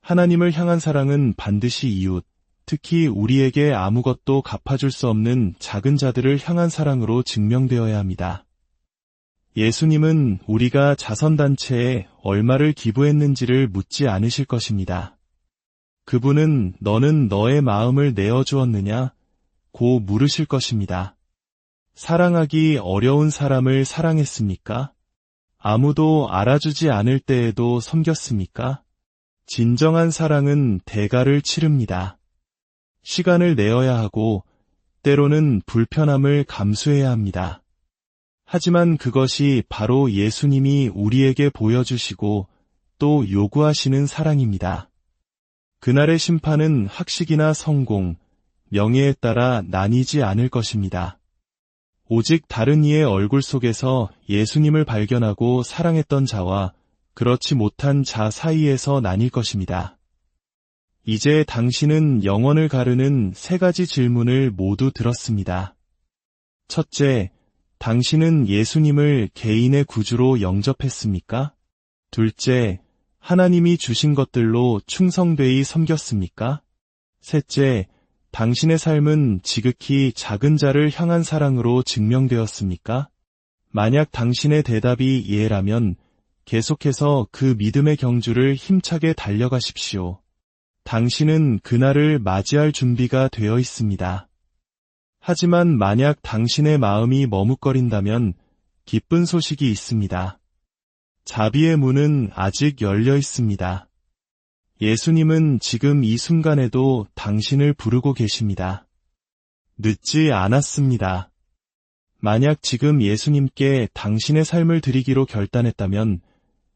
하나님을 향한 사랑은 반드시 이웃, 특히 우리에게 아무것도 갚아줄 수 없는 작은 자들을 향한 사랑으로 증명되어야 합니다. 예수님은 우리가 자선단체에 얼마를 기부했는지를 묻지 않으실 것입니다. 그분은 너는 너의 마음을 내어주었느냐? 고 물으실 것입니다. 사랑하기 어려운 사람을 사랑했습니까? 아무도 알아주지 않을 때에도 섬겼습니까? 진정한 사랑은 대가를 치릅니다. 시간을 내어야 하고 때로는 불편함을 감수해야 합니다. 하지만 그것이 바로 예수님이 우리에게 보여주시고 또 요구하시는 사랑입니다. 그날의 심판은 학식이나 성공, 명예에 따라 나뉘지 않을 것입니다. 오직 다른 이의 얼굴 속에서 예수님을 발견하고 사랑했던 자와 그렇지 못한 자 사이에서 나뉠 것입니다. 이제 당신은 영혼을 가르는 세 가지 질문을 모두 들었습니다. 첫째, 당신은 예수님을 개인의 구주로 영접했습니까? 둘째, 하나님이 주신 것들로 충성되이 섬겼습니까? 셋째, 당신의 삶은 지극히 작은 자를 향한 사랑으로 증명되었습니까? 만약 당신의 대답이 예라면 계속해서 그 믿음의 경주를 힘차게 달려가십시오. 당신은 그날을 맞이할 준비가 되어 있습니다. 하지만 만약 당신의 마음이 머뭇거린다면 기쁜 소식이 있습니다. 자비의 문은 아직 열려 있습니다. 예수님은 지금 이 순간에도 당신을 부르고 계십니다. 늦지 않았습니다. 만약 지금 예수님께 당신의 삶을 드리기로 결단했다면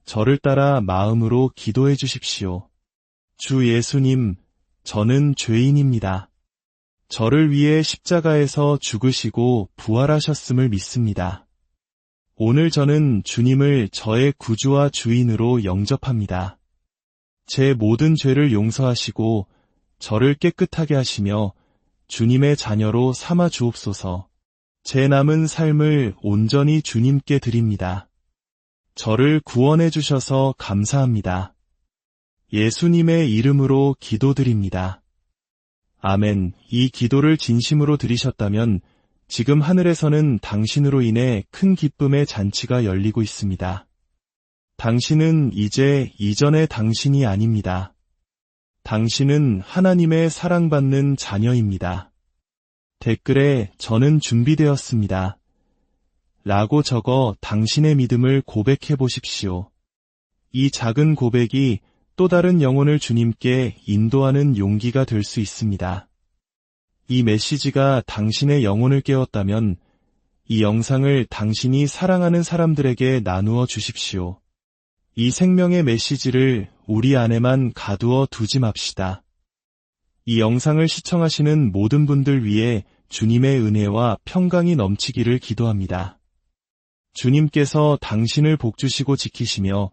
저를 따라 마음으로 기도해 주십시오. 주 예수님, 저는 죄인입니다. 저를 위해 십자가에서 죽으시고 부활하셨음을 믿습니다. 오늘 저는 주님을 저의 구주와 주인으로 영접합니다. 제 모든 죄를 용서하시고 저를 깨끗하게 하시며 주님의 자녀로 삼아 주옵소서. 제 남은 삶을 온전히 주님께 드립니다. 저를 구원해 주셔서 감사합니다. 예수님의 이름으로 기도드립니다. 아멘. 이 기도를 진심으로 드리셨다면 지금 하늘에서는 당신으로 인해 큰 기쁨의 잔치가 열리고 있습니다. 당신은 이제 이전의 당신이 아닙니다. 당신은 하나님의 사랑받는 자녀입니다. 댓글에 저는 준비되었습니다. 라고 적어 당신의 믿음을 고백해 보십시오. 이 작은 고백이 또 다른 영혼을 주님께 인도하는 용기가 될 수 있습니다. 이 메시지가 당신의 영혼을 깨웠다면 이 영상을 당신이 사랑하는 사람들에게 나누어 주십시오. 이 생명의 메시지를 우리 안에만 가두어 두지 맙시다. 이 영상을 시청하시는 모든 분들 위해 주님의 은혜와 평강이 넘치기를 기도합니다. 주님께서 당신을 복주시고 지키시며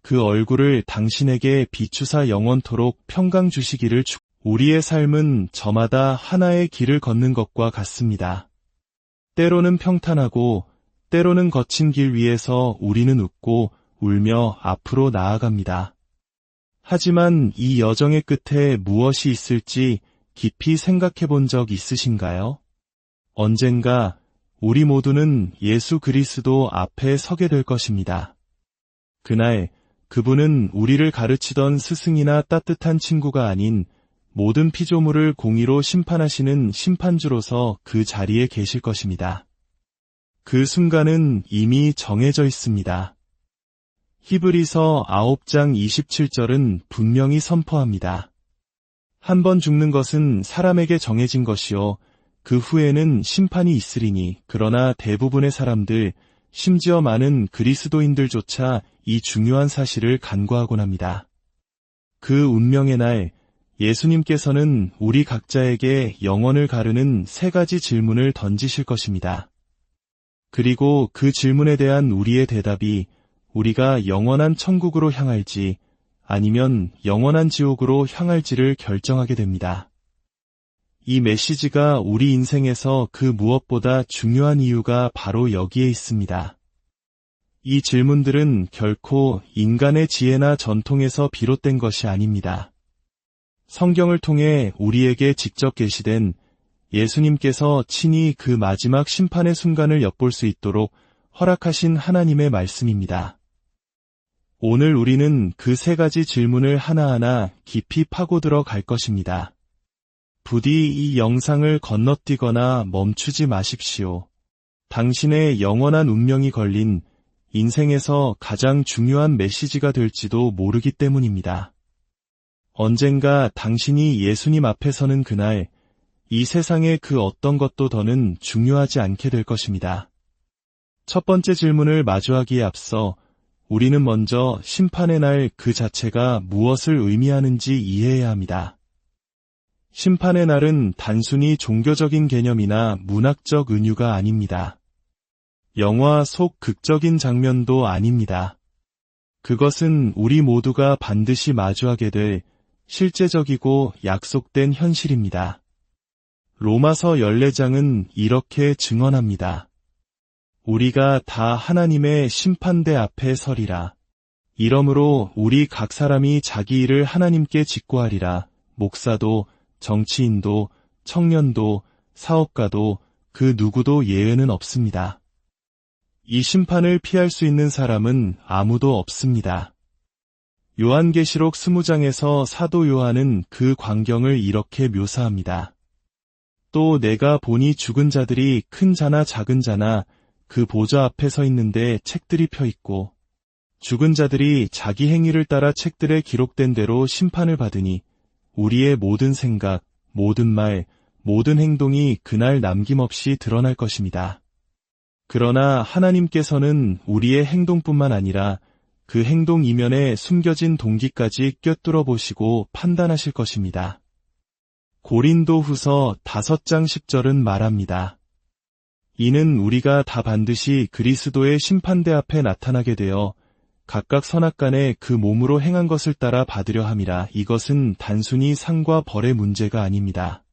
그 얼굴을 당신에게 비추사 영원토록 평강 주시기를 축복합니다. 우리의 삶은 저마다 하나의 길을 걷는 것과 같습니다. 때로는 평탄하고 때로는 거친 길 위에서 우리는 웃고 울며 앞으로 나아갑니다. 하지만 이 여정의 끝에 무엇이 있을지 깊이 생각해 본 적 있으신가요? 언젠가 우리 모두는 예수 그리스도 앞에 서게 될 것입니다. 그날 그분은 우리를 가르치던 스승이나 따뜻한 친구가 아닌 모든 피조물을 공의로 심판하시는 심판주로서 그 자리에 계실 것입니다. 그 순간은 이미 정해져 있습니다. 히브리서 9장 27절은 분명히 선포합니다. 한 번 죽는 것은 사람에게 정해진 것이요 그 후에는 심판이 있으리니 그러나 대부분의 사람들, 심지어 많은 그리스도인들조차 이 중요한 사실을 간과하곤 합니다. 그 운명의 날 예수님께서는 우리 각자에게 영혼을 가르는 3가지 질문을 던지실 것입니다. 그리고 그 질문에 대한 우리의 대답이 우리가 영원한 천국으로 향할지 아니면 영원한 지옥으로 향할지를 결정하게 됩니다. 이 메시지가 우리 인생에서 그 무엇보다 중요한 이유가 바로 여기에 있습니다. 이 질문들은 결코 인간의 지혜나 전통에서 비롯된 것이 아닙니다. 성경을 통해 우리에게 직접 계시된 예수님께서 친히 그 마지막 심판의 순간을 엿볼 수 있도록 허락하신 하나님의 말씀입니다. 오늘 우리는 그 3가지 질문을 하나하나 깊이 파고들어 갈 것입니다. 부디 이 영상을 건너뛰거나 멈추지 마십시오. 당신의 영원한 운명이 걸린 인생에서 가장 중요한 메시지가 될지도 모르기 때문입니다. 언젠가 당신이 예수님 앞에 서는 그날, 이 세상의 그 어떤 것도 더는 중요하지 않게 될 것입니다. 첫 번째 질문을 마주하기에 앞서 우리는 먼저 심판의 날 그 자체가 무엇을 의미하는지 이해해야 합니다. 심판의 날은 단순히 종교적인 개념이나 문학적 은유가 아닙니다. 영화 속 극적인 장면도 아닙니다. 그것은 우리 모두가 반드시 마주하게 될 실제적이고 약속된 현실입니다. 로마서 14장은 이렇게 증언합니다. 우리가 다 하나님의 심판대 앞에 서리라. 이러므로 우리 각 사람이 자기 일을 하나님께 직고하리라. 목사도, 정치인도, 청년도, 사업가도 그 누구도 예외는 없습니다. 이 심판을 피할 수 있는 사람은 아무도 없습니다. 요한계시록 20장에서 사도 요한은 그 광경을 이렇게 묘사합니다. 또 내가 보니 죽은 자들이 큰 자나 작은 자나 그 보좌 앞에 서 있는데 책들이 펴 있고 죽은 자들이 자기 행위를 따라 책들에 기록된 대로 심판을 받으니 우리의 모든 생각, 모든 말, 모든 행동이 그날 남김없이 드러날 것입니다. 그러나 하나님께서는 우리의 행동뿐만 아니라 그 행동 이면에 숨겨진 동기까지 꿰뚫어 보시고 판단하실 것입니다. 고린도후서 5장 10절은 말합니다. 이는 우리가 다 반드시 그리스도의 심판대 앞에 나타나게 되어 각각 선악간에 그 몸으로 행한 것을 따라 받으려 함이라. 이것은 단순히 상과 벌의 문제가 아닙니다.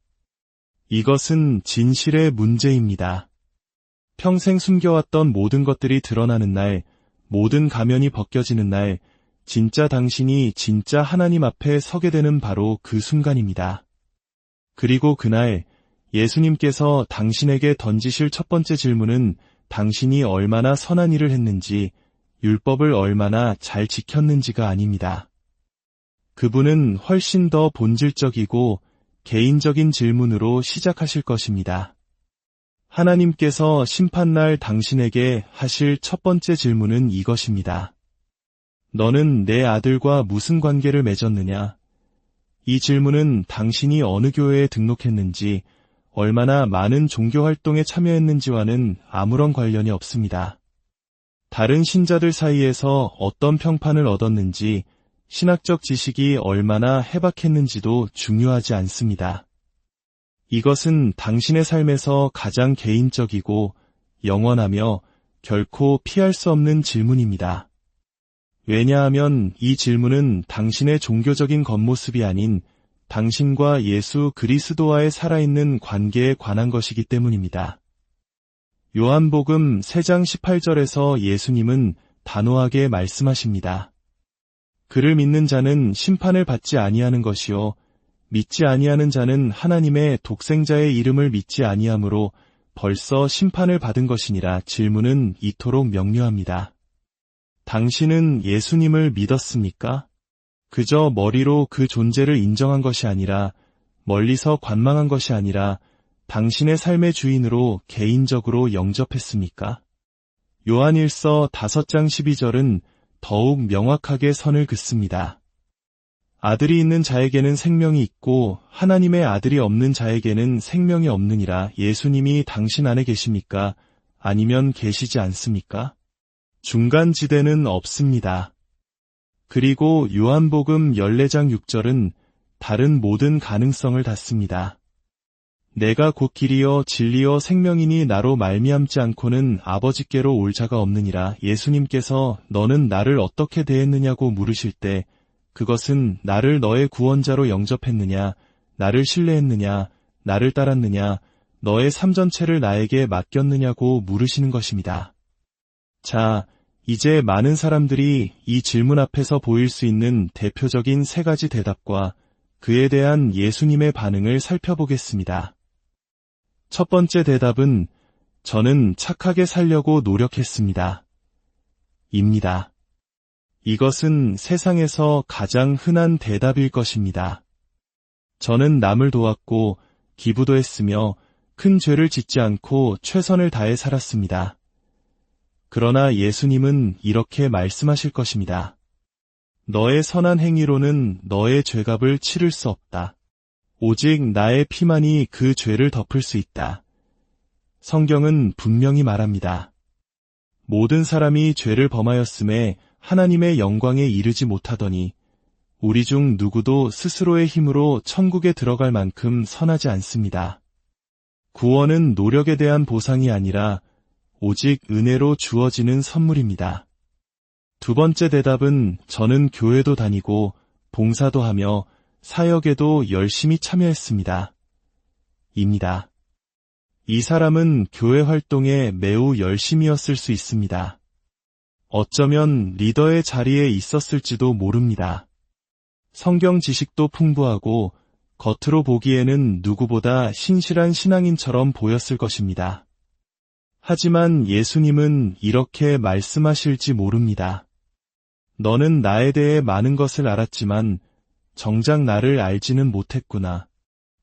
이것은 진실의 문제입니다. 평생 숨겨왔던 모든 것들이 드러나는 날, 모든 가면이 벗겨지는 날, 진짜 당신이 진짜 하나님 앞에 서게 되는 바로 그 순간입니다. 그리고 그날 예수님께서 당신에게 던지실 첫 번째 질문은 당신이 얼마나 선한 일을 했는지, 율법을 얼마나 잘 지켰는지가 아닙니다. 그분은 훨씬 더 본질적이고 개인적인 질문으로 시작하실 것입니다. 하나님께서 심판날 당신에게 하실 첫 번째 질문은 이것입니다. 너는 내 아들과 무슨 관계를 맺었느냐? 이 질문은 당신이 어느 교회에 등록했는지, 얼마나 많은 종교활동에 참여했는지와는 아무런 관련이 없습니다. 다른 신자들 사이에서 어떤 평판을 얻었는지, 신학적 지식이 얼마나 해박했는지도 중요하지 않습니다. 이것은 당신의 삶에서 가장 개인적이고 영원하며 결코 피할 수 없는 질문입니다. 왜냐하면 이 질문은 당신의 종교적인 겉모습이 아닌 당신과 예수 그리스도와의 살아있는 관계에 관한 것이기 때문입니다. 요한복음 3장 18절에서 예수님은 단호하게 말씀하십니다. 그를 믿는 자는 심판을 받지 아니하는 것이요 믿지 아니하는 자는 하나님의 독생자의 이름을 믿지 아니하므로 벌써 심판을 받은 것이니라. 질문은 이토록 명료합니다. 당신은 예수님을 믿었습니까? 그저 머리로 그 존재를 인정한 것이 아니라, 멀리서 관망한 것이 아니라 당신의 삶의 주인으로 개인적으로 영접했습니까? 요한일서 5장 12절은 더욱 명확하게 선을 긋습니다. 아들이 있는 자에게는 생명이 있고 하나님의 아들이 없는 자에게는 생명이 없느니라. 예수님이 당신 안에 계십니까? 아니면 계시지 않습니까? 중간 지대는 없습니다. 그리고 요한복음 14장 6절은 다른 모든 가능성을 닫습니다. 내가 곧 길이요 진리요 생명이니 나로 말미암지 않고는 아버지께로 올 자가 없느니라. 예수님께서 너는 나를 어떻게 대했느냐고 물으실 때 그것은 나를 너의 구원자로 영접했느냐, 나를 신뢰했느냐, 나를 따랐느냐, 너의 삶 전체를 나에게 맡겼느냐고 물으시는 것입니다. 자, 이제 많은 사람들이 이 질문 앞에서 보일 수 있는 대표적인 3가지 대답과 그에 대한 예수님의 반응을 살펴보겠습니다. 첫 번째 대답은 저는 착하게 살려고 노력했습니다. 입니다. 이것은 세상에서 가장 흔한 대답일 것입니다. 저는 남을 도왔고 기부도 했으며 큰 죄를 짓지 않고 최선을 다해 살았습니다. 그러나 예수님은 이렇게 말씀하실 것입니다. 너의 선한 행위로는 너의 죄값을 치를 수 없다. 오직 나의 피만이 그 죄를 덮을 수 있다. 성경은 분명히 말합니다. 모든 사람이 죄를 범하였음에 하나님의 영광에 이르지 못하더니 우리 중 누구도 스스로의 힘으로 천국에 들어갈 만큼 선하지 않습니다. 구원은 노력에 대한 보상이 아니라 오직 은혜로 주어지는 선물입니다. 두 번째 대답은 저는 교회도 다니고 봉사도 하며 사역에도 열심히 참여했습니다. 입니다. 이 사람은 교회 활동에 매우 열심이었을 수 있습니다. 어쩌면 리더의 자리에 있었을지도 모릅니다. 성경 지식도 풍부하고 겉으로 보기에는 누구보다 신실한 신앙인처럼 보였을 것입니다. 하지만 예수님은 이렇게 말씀하실지 모릅니다. 너는 나에 대해 많은 것을 알았지만 정작 나를 알지는 못했구나.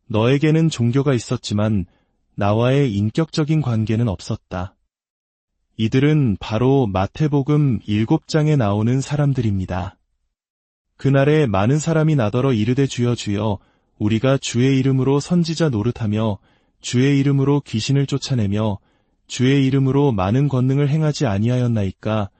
너에게는 종교가 있었지만 나와의 인격적인 관계는 없었다. 이들은 바로 마태복음 7장에 나오는 사람들입니다. 그날에 많은 사람이 나더러 이르되 주여 주여 우리가 주의 이름으로 선지자 노릇하며 주의 이름으로 귀신을 쫓아내며 주의 이름으로 많은 권능을 행하지 아니하였나이까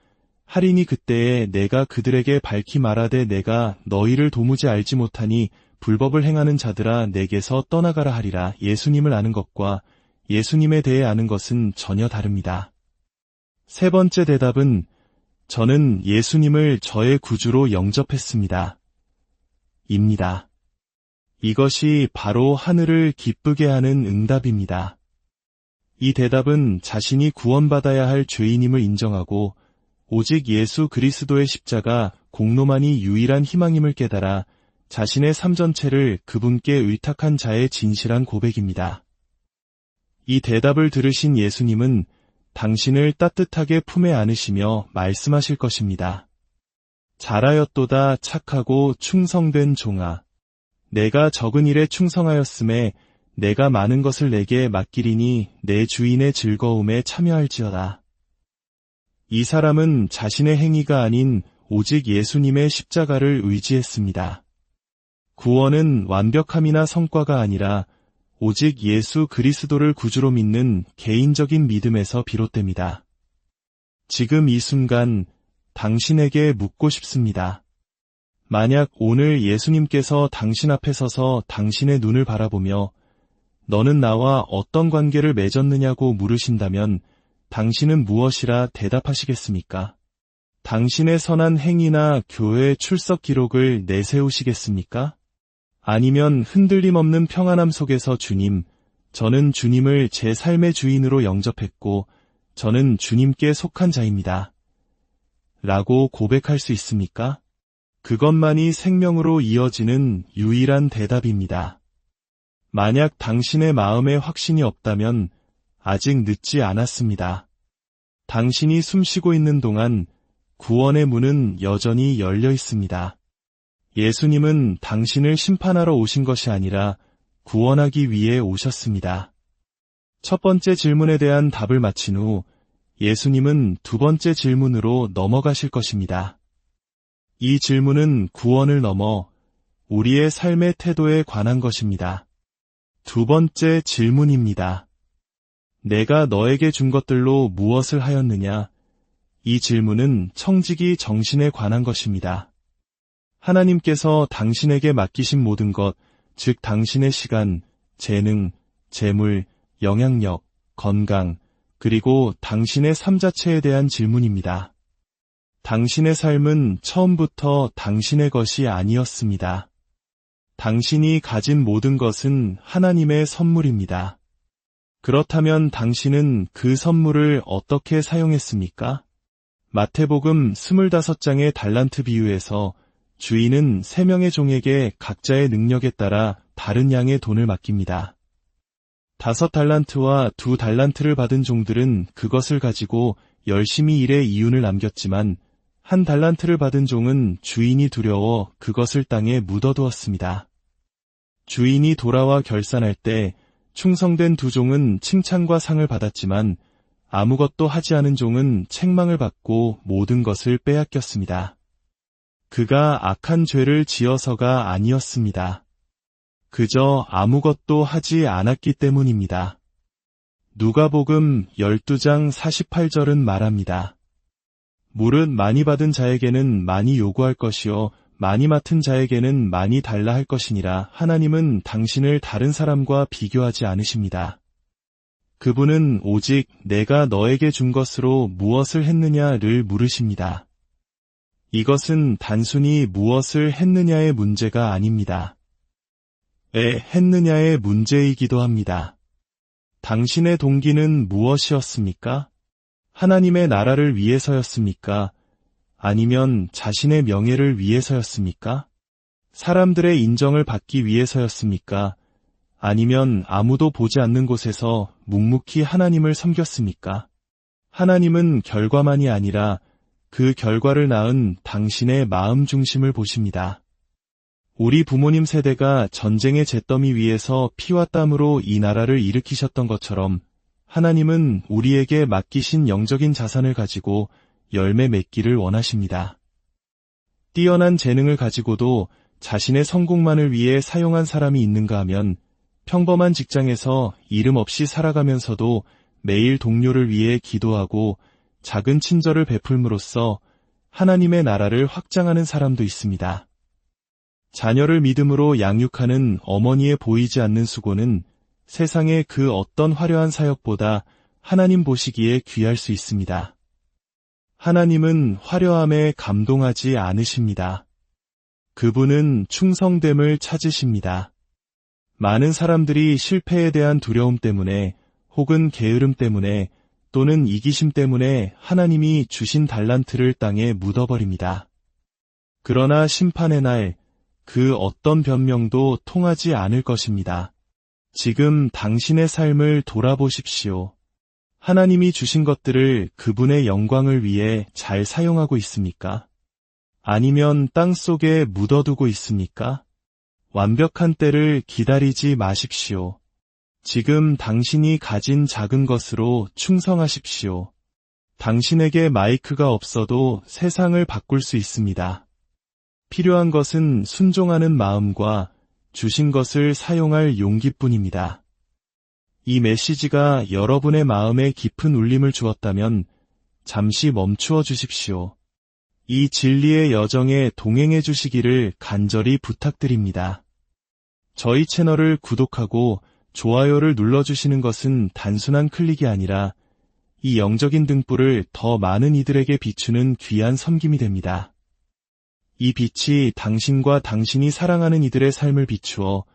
하리니 그때에 내가 그들에게 밝히 말하되 내가 너희를 도무지 알지 못하니 불법을 행하는 자들아 내게서 떠나가라 하리라. 예수님을 아는 것과 예수님에 대해 아는 것은 전혀 다릅니다. 세 번째 대답은 저는 예수님을 저의 구주로 영접했습니다. 입니다. 이것이 바로 하늘을 기쁘게 하는 응답입니다. 이 대답은 자신이 구원받아야 할 죄인임을 인정하고 오직 예수 그리스도의 십자가 공로만이 유일한 희망임을 깨달아 자신의 삶 전체를 그분께 의탁한 자의 진실한 고백입니다. 이 대답을 들으신 예수님은 당신을 따뜻하게 품에 안으시며 말씀하실 것입니다. 잘하였도다 착하고 충성된 종아. 내가 적은 일에 충성하였음에 내가 많은 것을 내게 맡기리니 내 주인의 즐거움에 참여할지어다. 이 사람은 자신의 행위가 아닌 오직 예수님의 십자가를 의지했습니다. 구원은 완벽함이나 성과가 아니라 오직 예수 그리스도를 구주로 믿는 개인적인 믿음에서 비롯됩니다. 지금 이 순간 당신에게 묻고 싶습니다. 만약 오늘 예수님께서 당신 앞에 서서 당신의 눈을 바라보며 너는 나와 어떤 관계를 맺었느냐고 물으신다면 당신은 무엇이라 대답하시겠습니까? 당신의 선한 행위나 교회 출석 기록을 내세우시겠습니까? 아니면 흔들림 없는 평안함 속에서 주님, 저는 주님을 제 삶의 주인으로 영접했고 저는 주님께 속한 자입니다. 라고 고백할 수 있습니까? 그것만이 생명으로 이어지는 유일한 대답입니다. 만약 당신의 마음에 확신이 없다면 아직 늦지 않았습니다. 당신이 숨쉬고 있는 동안 구원의 문은 여전히 열려 있습니다. 예수님은 당신을 심판하러 오신 것이 아니라 구원하기 위해 오셨습니다. 첫 번째 질문에 대한 답을 마친 후 예수님은 두 번째 질문으로 넘어가실 것입니다. 이 질문은 구원을 넘어 우리의 삶의 태도에 관한 것입니다. 두 번째 질문입니다. 내가 너에게 준 것들로 무엇을 하였느냐? 이 질문은 청지기 정신에 관한 것입니다. 하나님께서 당신에게 맡기신 모든 것, 즉 당신의 시간, 재능, 재물, 영향력, 건강, 그리고 당신의 삶 자체에 대한 질문입니다. 당신의 삶은 처음부터 당신의 것이 아니었습니다. 당신이 가진 모든 것은 하나님의 선물입니다. 그렇다면 당신은 그 선물을 어떻게 사용했습니까? 마태복음 25장의 달란트 비유에서 주인은 3명의 종에게 각자의 능력에 따라 다른 양의 돈을 맡깁니다. 5달란트와 2달란트를 받은 종들은 그것을 가지고 열심히 일해 이윤을 남겼지만 1달란트를 받은 종은 주인이 두려워 그것을 땅에 묻어두었습니다. 주인이 돌아와 결산할 때 충성된 2종은 칭찬과 상을 받았지만 아무것도 하지 않은 종은 책망을 받고 모든 것을 빼앗겼습니다. 그가 악한 죄를 지어서가 아니었습니다. 그저 아무것도 하지 않았기 때문입니다. 누가복음 12장 48절은 말합니다. 무릇 많이 받은 자에게는 많이 요구할 것이요 많이 맡은 자에게는 많이 달라 할 것이니라. 하나님은 당신을 다른 사람과 비교하지 않으십니다. 그분은 오직 내가 너에게 준 것으로 무엇을 했느냐를 물으십니다. 이것은 단순히 무엇을 했느냐의 문제가 아닙니다. 왜 했느냐의 문제이기도 합니다. 당신의 동기는 무엇이었습니까? 하나님의 나라를 위해서였습니까? 아니면 자신의 명예를 위해서였습니까? 사람들의 인정을 받기 위해서였습니까? 아니면 아무도 보지 않는 곳에서 묵묵히 하나님을 섬겼습니까? 하나님은 결과만이 아니라 그 결과를 낳은 당신의 마음 중심을 보십니다. 우리 부모님 세대가 전쟁의 잿더미 위에서 피와 땀으로 이 나라를 일으키셨던 것처럼 하나님은 우리에게 맡기신 영적인 자산을 가지고 열매 맺기를 원하십니다. 뛰어난 재능을 가지고도 자신의 성공만을 위해 사용한 사람이 있는가 하면 평범한 직장에서 이름 없이 살아가면서도 매일 동료를 위해 기도하고 작은 친절을 베풀므로써 하나님의 나라를 확장하는 사람도 있습니다. 자녀를 믿음으로 양육하는 어머니의 보이지 않는 수고는 세상의 그 어떤 화려한 사역보다 하나님 보시기에 귀할 수 있습니다. 하나님은 화려함에 감동하지 않으십니다. 그분은 충성됨을 찾으십니다. 많은 사람들이 실패에 대한 두려움 때문에 혹은 게으름 때문에 또는 이기심 때문에 하나님이 주신 달란트를 땅에 묻어버립니다. 그러나 심판의 날 그 어떤 변명도 통하지 않을 것입니다. 지금 당신의 삶을 돌아보십시오. 하나님이 주신 것들을 그분의 영광을 위해 잘 사용하고 있습니까? 아니면 땅 속에 묻어두고 있습니까? 완벽한 때를 기다리지 마십시오. 지금 당신이 가진 작은 것으로 충성하십시오. 당신에게 마이크가 없어도 세상을 바꿀 수 있습니다. 필요한 것은 순종하는 마음과 주신 것을 사용할 용기뿐입니다. 이 메시지가 여러분의 마음에 깊은 울림을 주었다면 잠시 멈추어 주십시오. 이 진리의 여정에 동행해 주시기를 간절히 부탁드립니다. 저희 채널을 구독하고 좋아요를 눌러주시는 것은 단순한 클릭이 아니라 이 영적인 등불을 더 많은 이들에게 비추는 귀한 섬김이 됩니다. 이 빛이 당신과 당신이 사랑하는 이들의 삶을 비추어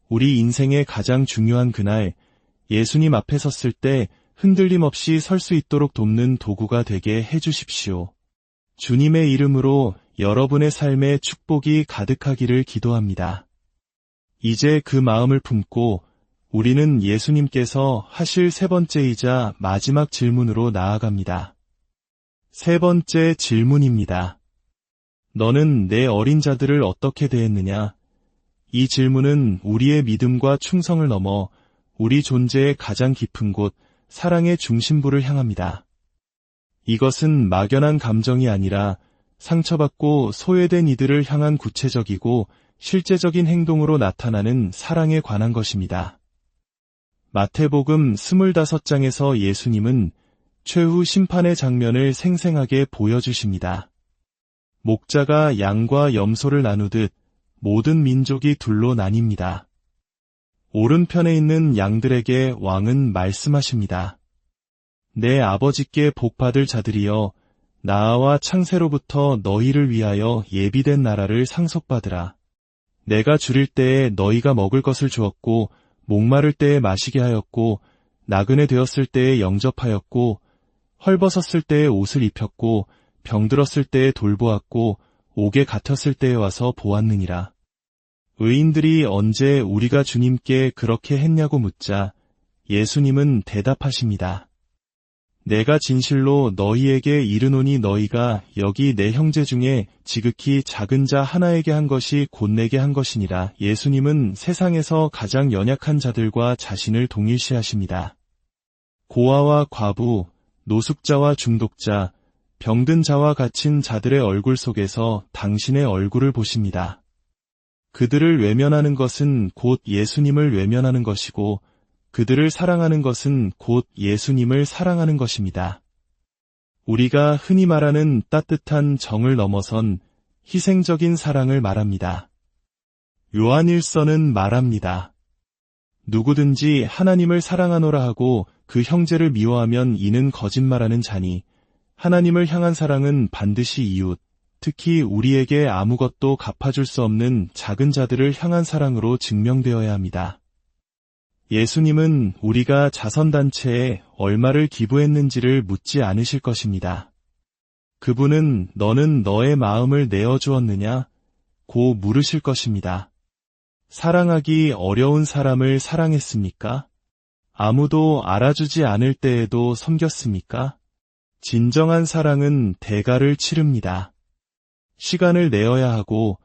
우리 인생의 가장 중요한 그날 예수님 앞에 섰을 때 흔들림 없이 설 수 있도록 돕는 도구가 되게 해주십시오. 주님의 이름으로 여러분의 삶에 축복이 가득하기를 기도합니다. 이제 그 마음을 품고 우리는 예수님께서 하실 세 번째이자 마지막 질문으로 나아갑니다. 세 번째 질문입니다. 너는 내 어린 자들을 어떻게 대했느냐? 이 질문은 우리의 믿음과 충성을 넘어 우리 존재의 가장 깊은 곳, 사랑의 중심부를 향합니다. 이것은 막연한 감정이 아니라 상처받고 소외된 이들을 향한 구체적이고 실제적인 행동으로 나타나는 사랑에 관한 것입니다. 마태복음 25장에서 예수님은 최후 심판의 장면을 생생하게 보여주십니다. 목자가 양과 염소를 나누듯 모든 민족이 둘로 나뉩니다. 오른편에 있는 양들에게 왕은 말씀하십니다. 내 아버지께 복받을 자들이여 나와 창세로부터 너희를 위하여 예비된 나라를 상속받으라. 내가 줄일 때에 너희가 먹을 것을 주었고 목마를 때에 마시게 하였고 나그네 되었을 때에 영접하였고 헐벗었을 때에 옷을 입혔고 병들었을 때에 돌보았고 옥에 갇혔을 때에 와서 보았느니라. 의인들이 언제 우리가 주님께 그렇게 했냐고 묻자 예수님은 대답하십니다. 내가 진실로 너희에게 이르노니 너희가 여기 내 형제 중에 지극히 작은 자 하나에게 한 것이 곧 내게 한 것이니라. 예수님은 세상에서 가장 연약한 자들과 자신을 동일시하십니다. 고아와 과부, 노숙자와 중독자, 병든 자와 갇힌 자들의 얼굴 속에서 당신의 얼굴을 보십니다. 그들을 외면하는 것은 곧 예수님을 외면하는 것이고 그들을 사랑하는 것은 곧 예수님을 사랑하는 것입니다. 우리가 흔히 말하는 따뜻한 정을 넘어선 희생적인 사랑을 말합니다. 요한일서는 말합니다. 누구든지 하나님을 사랑하노라 하고 그 형제를 미워하면 이는 거짓말하는 자니 하나님을 향한 사랑은 반드시 이웃, 특히 우리에게 아무것도 갚아줄 수 없는 작은 자들을 향한 사랑으로 증명되어야 합니다. 예수님은 우리가 자선단체에 얼마를 기부했는지를 묻지 않으실 것입니다. 그분은 너는 너의 마음을 내어주었느냐? 고 물으실 것입니다. 사랑하기 어려운 사람을 사랑했습니까? 아무도 알아주지 않을 때에도 섬겼습니까? 진정한 사랑은 대가를 치릅니다. 시간을 내어야 하고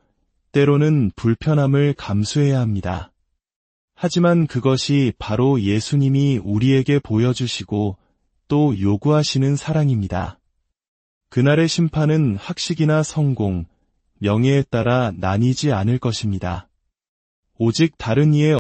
때로는 불편함을 감수해야 합니다. 하지만 그것이 바로 예수님이 우리에게 보여주시고 또 요구하시는 사랑입니다. 그날의 심판은 학식이나 성공, 명예에 따라 나뉘지 않을 것입니다. 오직 다른 이의